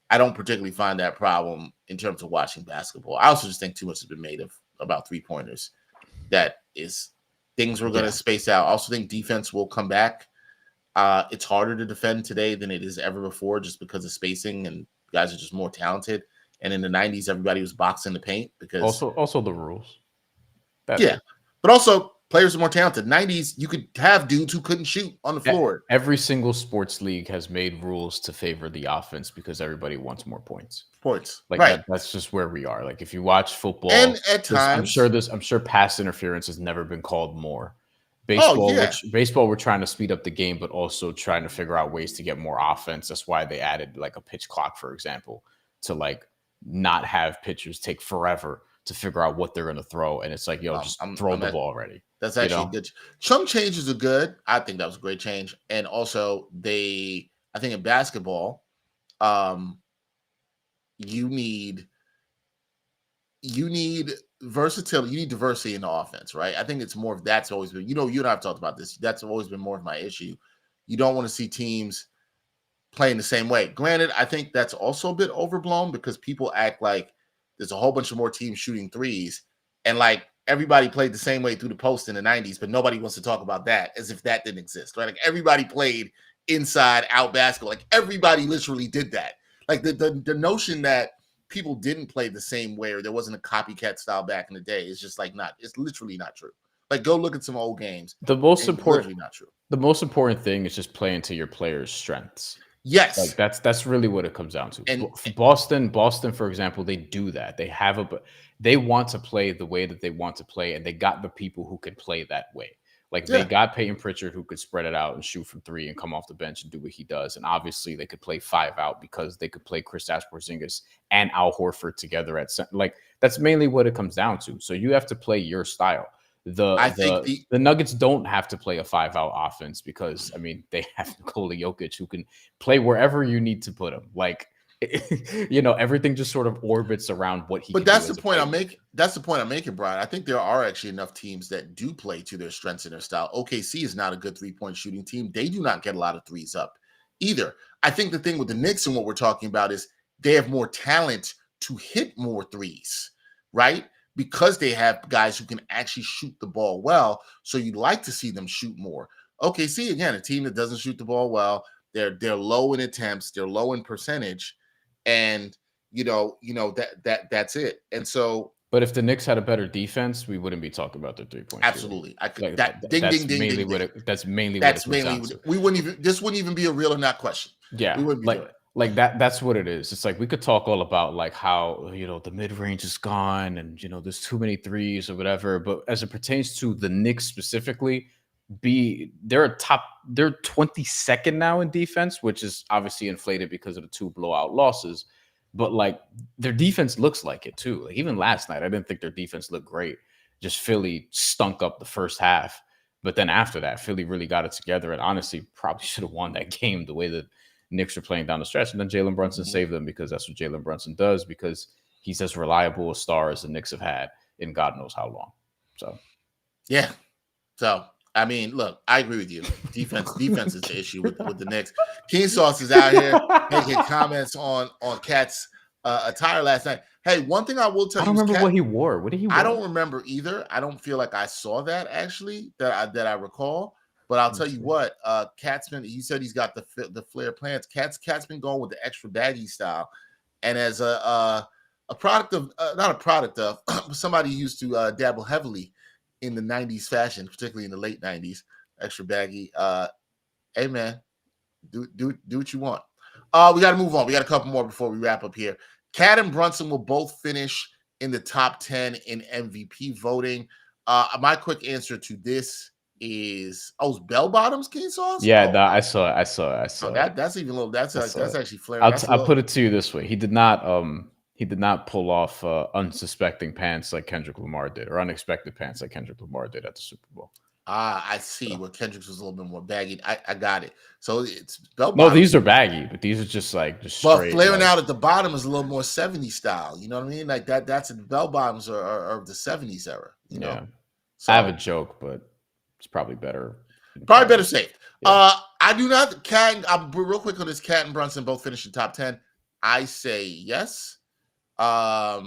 particularly find that problem in terms of watching basketball. I also just think too much has been made about 3-pointers. That is things we're going to space out. I also think defense will come back. It's harder to defend today than it is ever before just because of spacing and guys are just more talented. And in the 90s, everybody was boxing the paint because also the rules. But also players are more talented. 90s, you could have dudes who couldn't shoot on the floor. Every single sports league has made rules to favor the offense because everybody wants more points. That's just where we are. Like if you watch football, and at times, I'm sure pass interference has never been called more. Baseball, we're trying to speed up the game, but also trying to figure out ways to get more offense. That's why they added like a pitch clock, for example, to like not have pitchers take forever to figure out what they're going to throw. And it's like, just throw the ball already. That's actually good. Some changes are good. I think that was a great change. And also I think in basketball, you need versatility. You need diversity in the offense, right? I think it's more of that's always been, you and I have talked about this. That's always been more of my issue. You don't want to see teams playing the same way. Granted, I think that's also a bit overblown because people act like there's a whole bunch of more teams shooting threes and like everybody played the same way through the post in the 90s, but nobody wants to talk about that as if that didn't exist, right? Like everybody played inside out basketball. Like everybody literally did that. Like the notion that people didn't play the same way or there wasn't a copycat style back in the day is just like it's literally not true. Like go look at some old games. The most important thing is just playing to your players' strengths. Yes, like that's really what it comes down to. And Boston, for example, they do that. They want to play the way that they want to play, and they got the people who can play that way. Like they got Peyton Pritchard who could spread it out and shoot from 3 and come off the bench and do what he does. And obviously they could play 5 out because they could play Kristaps Porzingis and Al Horford together at center. Like that's mainly what it comes down to. So you have to play your style. The Nuggets don't have to play a 5-out offense because they have Nikola Jokic who can play wherever you need to put him. Like everything just sort of orbits around what he. But that's the point I'm making. That's the point I'm making, Brian. I think there are actually enough teams that do play to their strengths and their style. OKC is not a good 3-point shooting team. They do not get a lot of threes up either. I think the thing with the Knicks and what we're talking about is they have more talent to hit more threes, right? Because they have guys who can actually shoot the ball well. So you'd like to see them shoot more. OKC, again, a team that doesn't shoot the ball well. They're low in attempts. They're low in percentage. And, that's it. And so. But if the Knicks had a better defense, we wouldn't be talking about their 3-point absolutely. shooting. That's mainly we wouldn't even, this wouldn't even be a real or not question. Yeah. We wouldn't be doing it. Like that's what it is. It's like we could talk all about like how the mid-range is gone and there's too many threes or whatever. But as it pertains to the Knicks specifically, they're 22nd now in defense, which is obviously inflated because of the 2 blowout losses. But like their defense looks like it too. Like even last night, I didn't think their defense looked great. Just Philly stunk up the first half. But then after that, Philly really got it together and honestly probably should have won that game the way the Knicks were playing down the stretch. And then Jalen Brunson saved them because that's what Jalen Brunson does, because he's as reliable a star as the Knicks have had in God knows how long. So, yeah. So, I mean, look, I agree with you. Defense is the issue with the Knicks. King Sauce is out here making comments on Cat's attire last night. Hey, one thing I will tell you, I don't remember what he wore. What did he wear? I don't remember either. I don't feel like I saw that actually that I recall. But I'll tell you what, Cat's been. He said he's got the flare plants. Cat's been going with the extra baggy style, and as a product of not a product of somebody who used to dabble heavily in the 90s fashion, particularly in the late 90s, extra baggy. Hey man, do what you want. We got to move on. We got a couple more before we wrap up here. Cat and Brunson will both finish in the top 10 in MVP voting. My quick answer to this is bell bottoms, King Sauce? Yeah, I saw it. That's even a little. That's actually flaring. I'll put it to you this way: he did not pull off unsuspecting pants like Kendrick Lamar did, or unexpected pants like Kendrick Lamar did at the Super Bowl. I see. Where Kendrick's was a little bit more baggy. I got it. So it's bell bottoms. No, these are baggy, but these are just straight. But flaring out at the bottom is a little more 70s style. You know what I mean? Like that. That's the bell bottoms are the 70s era. You know. Yeah. So, I have a joke, but it's probably better. Probably better saved. Yeah. I do not. I'm real quick on this. Cat and Brunson both finished in top 10. I say yes. I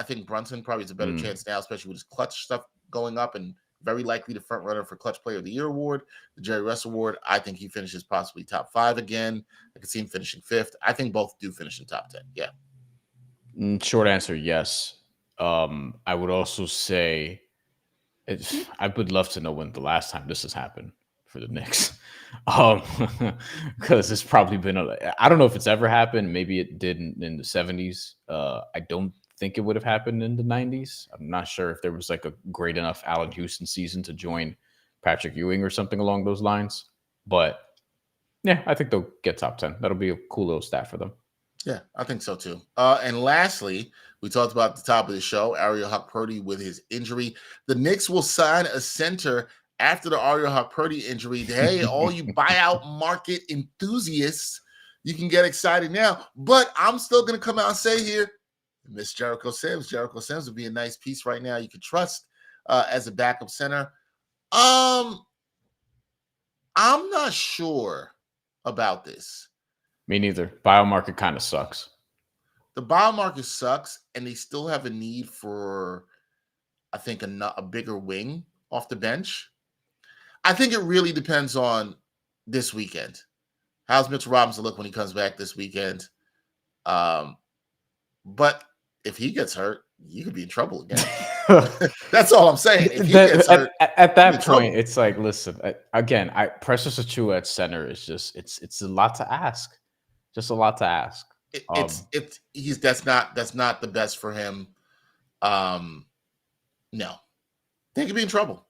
think Brunson probably has a better chance now, especially with his clutch stuff going up, and very likely the front runner for Clutch Player of the Year award, the Jerry Russell Award. I think he finishes possibly top 5 again. I could see him finishing 5th. I think both do finish in top 10. Yeah. Short answer, yes. I would also say I would love to know when the last time this has happened for the Knicks. Because it's probably been I don't know if it's ever happened. Maybe it did in the 70s. I don't think it would have happened in the 90s. I'm not sure if there was like a great enough Allen Houston season to join Patrick Ewing or something along those lines. But yeah, I think they'll get top 10. That'll be a cool little stat for them. Yeah, I think so too. And lastly, we talked about at the top of the show, Ariel Hukporti with his injury. The Knicks will sign a center after the Ariel Hukporti injury. Hey, all you buyout market enthusiasts, you can get excited now. But I'm still going to come out and say here, Miss Jericho Sims. Jericho Sims would be a nice piece right now. You could trust as a backup center. I'm not sure about this. Me neither. Biomarket kind of sucks. The biomarket sucks, and they still have a need for, I think, a bigger wing off the bench. I think it really depends on this weekend. How's Mitchell Robinson look when he comes back this weekend? But if he gets hurt, you could be in trouble again. That's all I'm saying. If he gets hurt, at that point, it's like, listen, again, Precious Achiuwa at center is just it's a lot to ask. Just a lot to ask. That's not the best for him. No, they could be in trouble.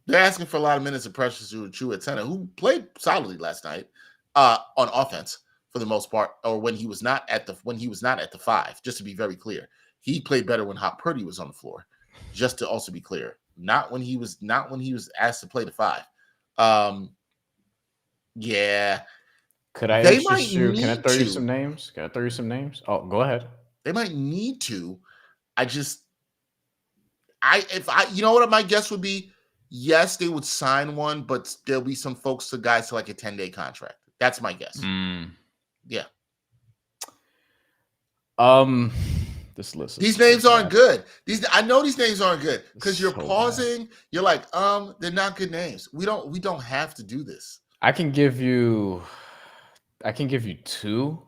They're asking for a lot of minutes of Precious Achiuwa at center, who played solidly last night on offense for the most part, or when he was not at the 5. Just to be very clear, he played better when Hukporti was on the floor. Just to also be clear, not when he was asked to play the 5. Yeah. Could I throw you some names? Can I throw you some names? Oh, go ahead. They might need to. You know what my guess would be? Yes, they would sign one, but there'll be some guys to like a 10-day contract. That's my guess. Yeah. This list. These names aren't good. I know these names aren't good because you're pausing. Bad. You're like, they're not good names. We don't have to do this. I can give you 2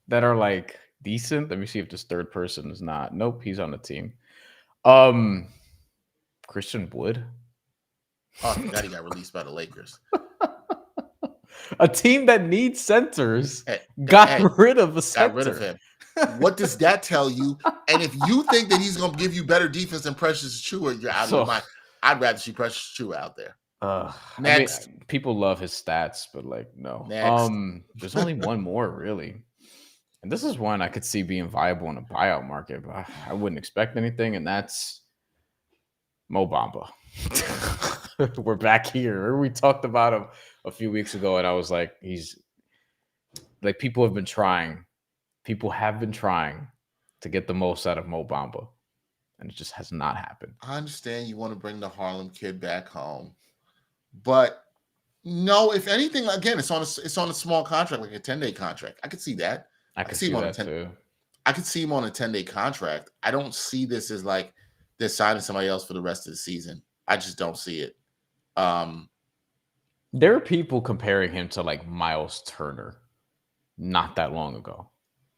that are like decent. Let me see if this third person is not. Nope, he's on the team. Christian Wood. Oh, I forgot he got released by the Lakers. A team that needs centers got rid of a center. Got rid of him. What does that tell you? And if you think that he's going to give you better defense than Precious Achiuwa, you're out of your mind. I'd rather see Precious Achiuwa out there. Next. I mean, people love his stats, but like, no. Next. There's only one more, really. And this is one I could see being viable in a buyout market, but I wouldn't expect anything, and that's Mo Bamba. we're back here. We talked about him a few weeks ago, and I was like, he's like, people have been trying to get the most out of Mo Bamba, and it just has not happened. I understand you want to bring the Harlem kid back home, but no. If anything, again, it's on a small contract, like a 10-day contract. I could see that. I could see that too. I could see him on a 10-day contract. I don't see this as like they're signing somebody else for the rest of the season. I just don't see it. There are people comparing him to like Miles Turner not that long ago.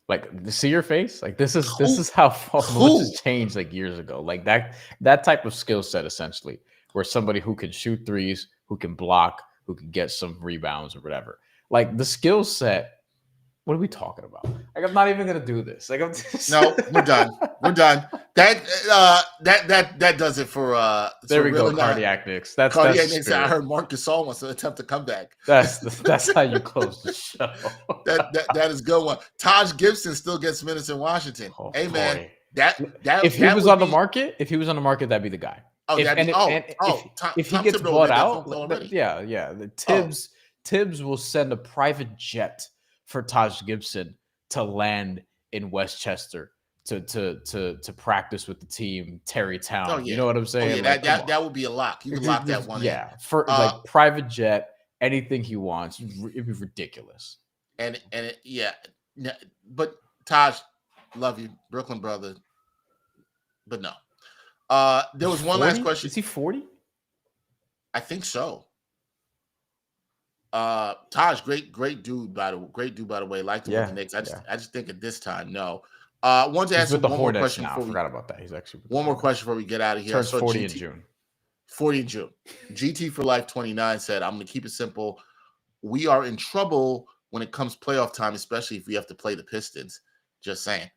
Like, see your face? Like, this is how far much has changed like years ago. Like that type of skill set, essentially, where somebody who can shoot threes, who can block, who can get some rebounds or whatever. Like, the skill set. What are we talking about? Like, I'm not even gonna do this. Like, I'm just... No, we're done. We're done. That does it for there we go. Cardiac Knicks. That's Knicks. I heard Marc Gasol wants to attempt to come back. That's how you close the show. that is a good one. Taj Gibson still gets minutes in Washington. Oh, hey man, boy. if he was on the market, that'd be the guy. If he gets bought out, Tibbs will send a private jet for Taj Gibson to land in Westchester to practice with the team, Terrytown. Oh, yeah. You know what I'm saying? Like, that would be a lock. You could lock that one. Yeah, for like private jet, anything he wants. It'd be ridiculous. But Taj, love you, Brooklyn brother. But no. There was one 40? last question. Is he 40? I think so. Taj, great dude by the way. Liked him with the Knicks. I just think at this time, no. Want to ask one more question. I forgot about that. He's actually one more question before we get out of here. Turns 40 in June. 40 in June. GT for Life 29 said, "I'm going to keep it simple. We are in trouble when it comes playoff time, especially if we have to play the Pistons." Just saying,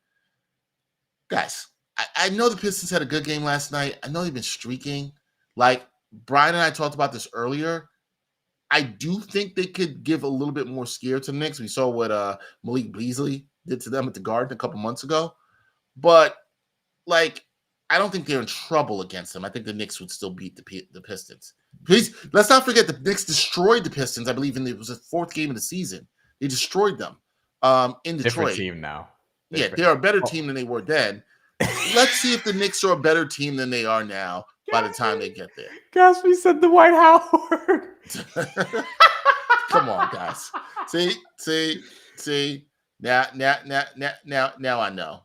guys. I know the Pistons had a good game last night. I know they've been streaking. Like Bryan and I talked about this earlier. I do think they could give a little bit more scare to the Knicks. We saw what Malik Beasley did to them at the Garden a couple months ago. But, like, I don't think they're in trouble against them. I think the Knicks would still beat the Pistons. Please, let's not forget the Knicks destroyed the Pistons, I believe, it was the fourth game of the season. They destroyed them in Detroit. Different team now. Yeah, they're a better team than they were then. Let's see if the Knicks are a better team than they are now by the time they get there. Gatsby said the White Howard. Come on, guys. See. Now I know.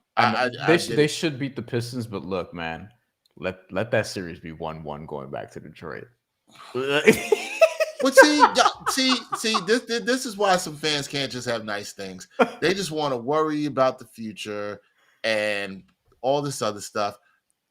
They should beat the Pistons, but look, man, let that series be 1-1 going back to Detroit. But see, this is why some fans can't just have nice things. They just want to worry about the future and all this other stuff.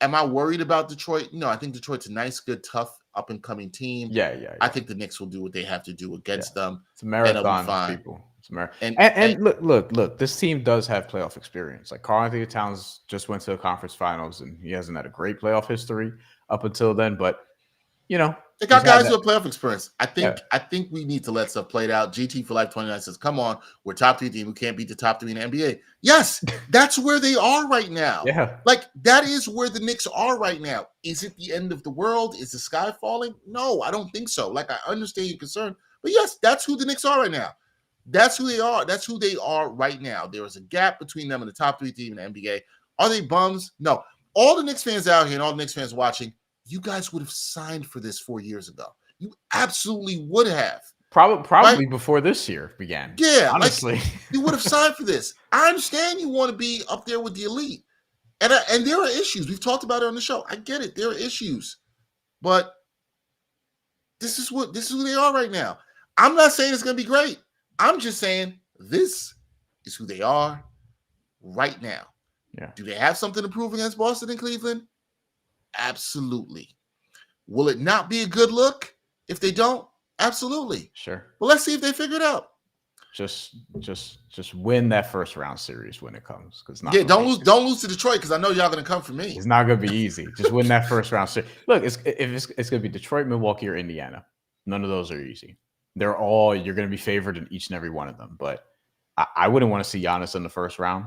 Am I worried about Detroit? No, I think Detroit's a nice, good, tough, up-and-coming team. Yeah. I think the Knicks will do what they have to do against them. It's a marathon, people. It's a marathon. And look, this team does have playoff experience. Like, karl-Anthony Towns just went to the conference finals, and he hasn't had a great playoff history up until then. But, they got guys with playoff experience. I think we need to let stuff play out. GT for Life 29 says, "Come on, we're top 3 team. We can't beat the top 3 in the NBA." Yes, that's where they are right now. Yeah, like that is where the Knicks are right now. Is it the end of the world? Is the sky falling? No, I don't think so. Like, I understand your concern, but yes, that's who the Knicks are right now. That's who they are. That's who they are right now. There is a gap between them and the top 3 team in the NBA. Are they bums? No. All the Knicks fans out here and all the Knicks fans watching, you guys would have signed for this 4 years ago. You absolutely would have. Probably before this year began. Yeah, honestly, like, you would have signed for this. I understand you want to be up there with the elite, and there are issues. We've talked about it on the show. I get it. There are issues, but this is who they are right now. I'm not saying it's going to be great. I'm just saying this is who they are right now. Yeah. Do they have something to prove against Boston and Cleveland? Absolutely. Will it not be a good look if they don't? Absolutely. Sure. Well, let's see if they figure it out. Just win that first round series when it comes. Don't lose to Detroit, because I know y'all gonna come for me. It's not gonna be easy. Just win that first round series. Look, it's gonna be Detroit, Milwaukee, or Indiana. None of those are easy. You're gonna be favored in each and every one of them. But I wouldn't want to see Giannis in the first round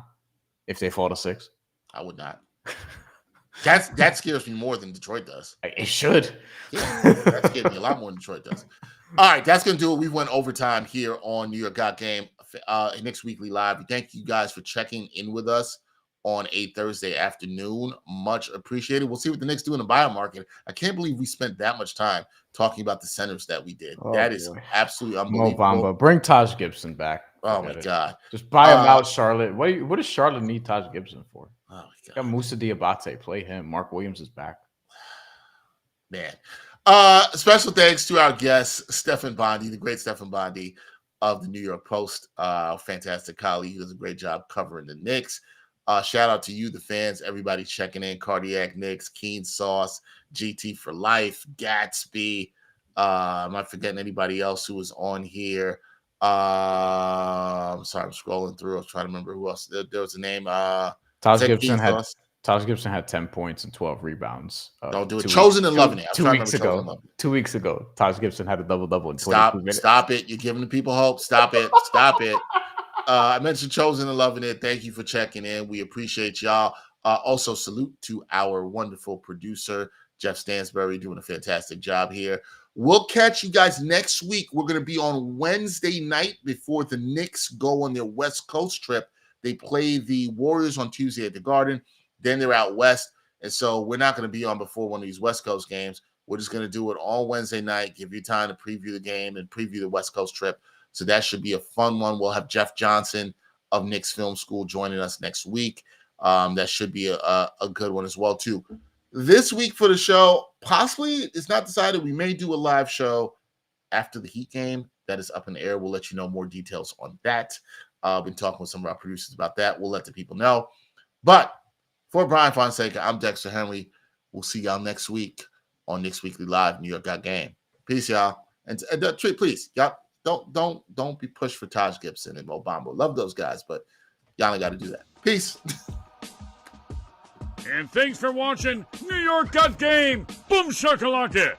if they fall to 6. I would not. That scares me more than Detroit does. It should. Yeah, that scares me a lot more than Detroit does. All right, that's going to do it. We went overtime here on New York Got Game, Knicks Weekly Live. We thank you guys for checking in with us on a Thursday afternoon. Much appreciated. We'll see what the Knicks do in the buyout market. I can't believe we spent that much time talking about the centers that we did. That is absolutely unbelievable. Mo Bamba. Bring Taj Gibson back. Oh, my God. Just buy him out, Charlotte. What does Charlotte need Taj Gibson for? Oh, my God. Got Moussa Diabate. Play him. Mark Williams is back. Man. Special thanks to our guest, Stefan Bondy, the great Stefan Bondy of the New York Post. Fantastic colleague. He does a great job covering the Knicks. Shout out to you, the fans, everybody checking in. Cardiac Knicks, Keen Sauce, GT for Life, Gatsby. Am I forgetting anybody else who was on here? I'm sorry, I'm scrolling through. I was trying to remember who else. There was a name. Taj Gibson had 10 points and 12 rebounds. Don't do it. Chosen and loving it. 2 weeks ago. 2 weeks ago, Taj Gibson had a double-double in 22 minutes. Stop it. You're giving the people hope. Stop it. Stop it. I mentioned Chosen and loving it. Thank you for checking in. We appreciate y'all. Also, salute to our wonderful producer, Jeff Stansbury, doing a fantastic job here. We'll catch you guys next week. We're going to be on Wednesday night before the Knicks go on their West Coast trip. They play the Warriors on Tuesday at the Garden. Then they're out west. And so we're not going to be on before one of these West Coast games. We're just going to do it on Wednesday night, give you time to preview the game and preview the West Coast trip. So that should be a fun one. We'll have Jeff Johnson of Knicks Film School joining us next week. That should be a good one as well, too. This week for the show, possibly it's not decided. We may do a live show after the Heat game. That is up in the air. We'll let you know more details on that. I've been talking with some of our producers about that. We'll let the people know. But for Bryan Fonseca, I'm Dexter Henry. We'll see y'all next week on Knicks Weekly Live, New York Got Game. Peace, y'all. And please, y'all don't be pushed for Taj Gibson and Mo Bamba. Love those guys, but y'all ain't got to do that. Peace. And thanks for watching New York Got Game. Boom shakalaka.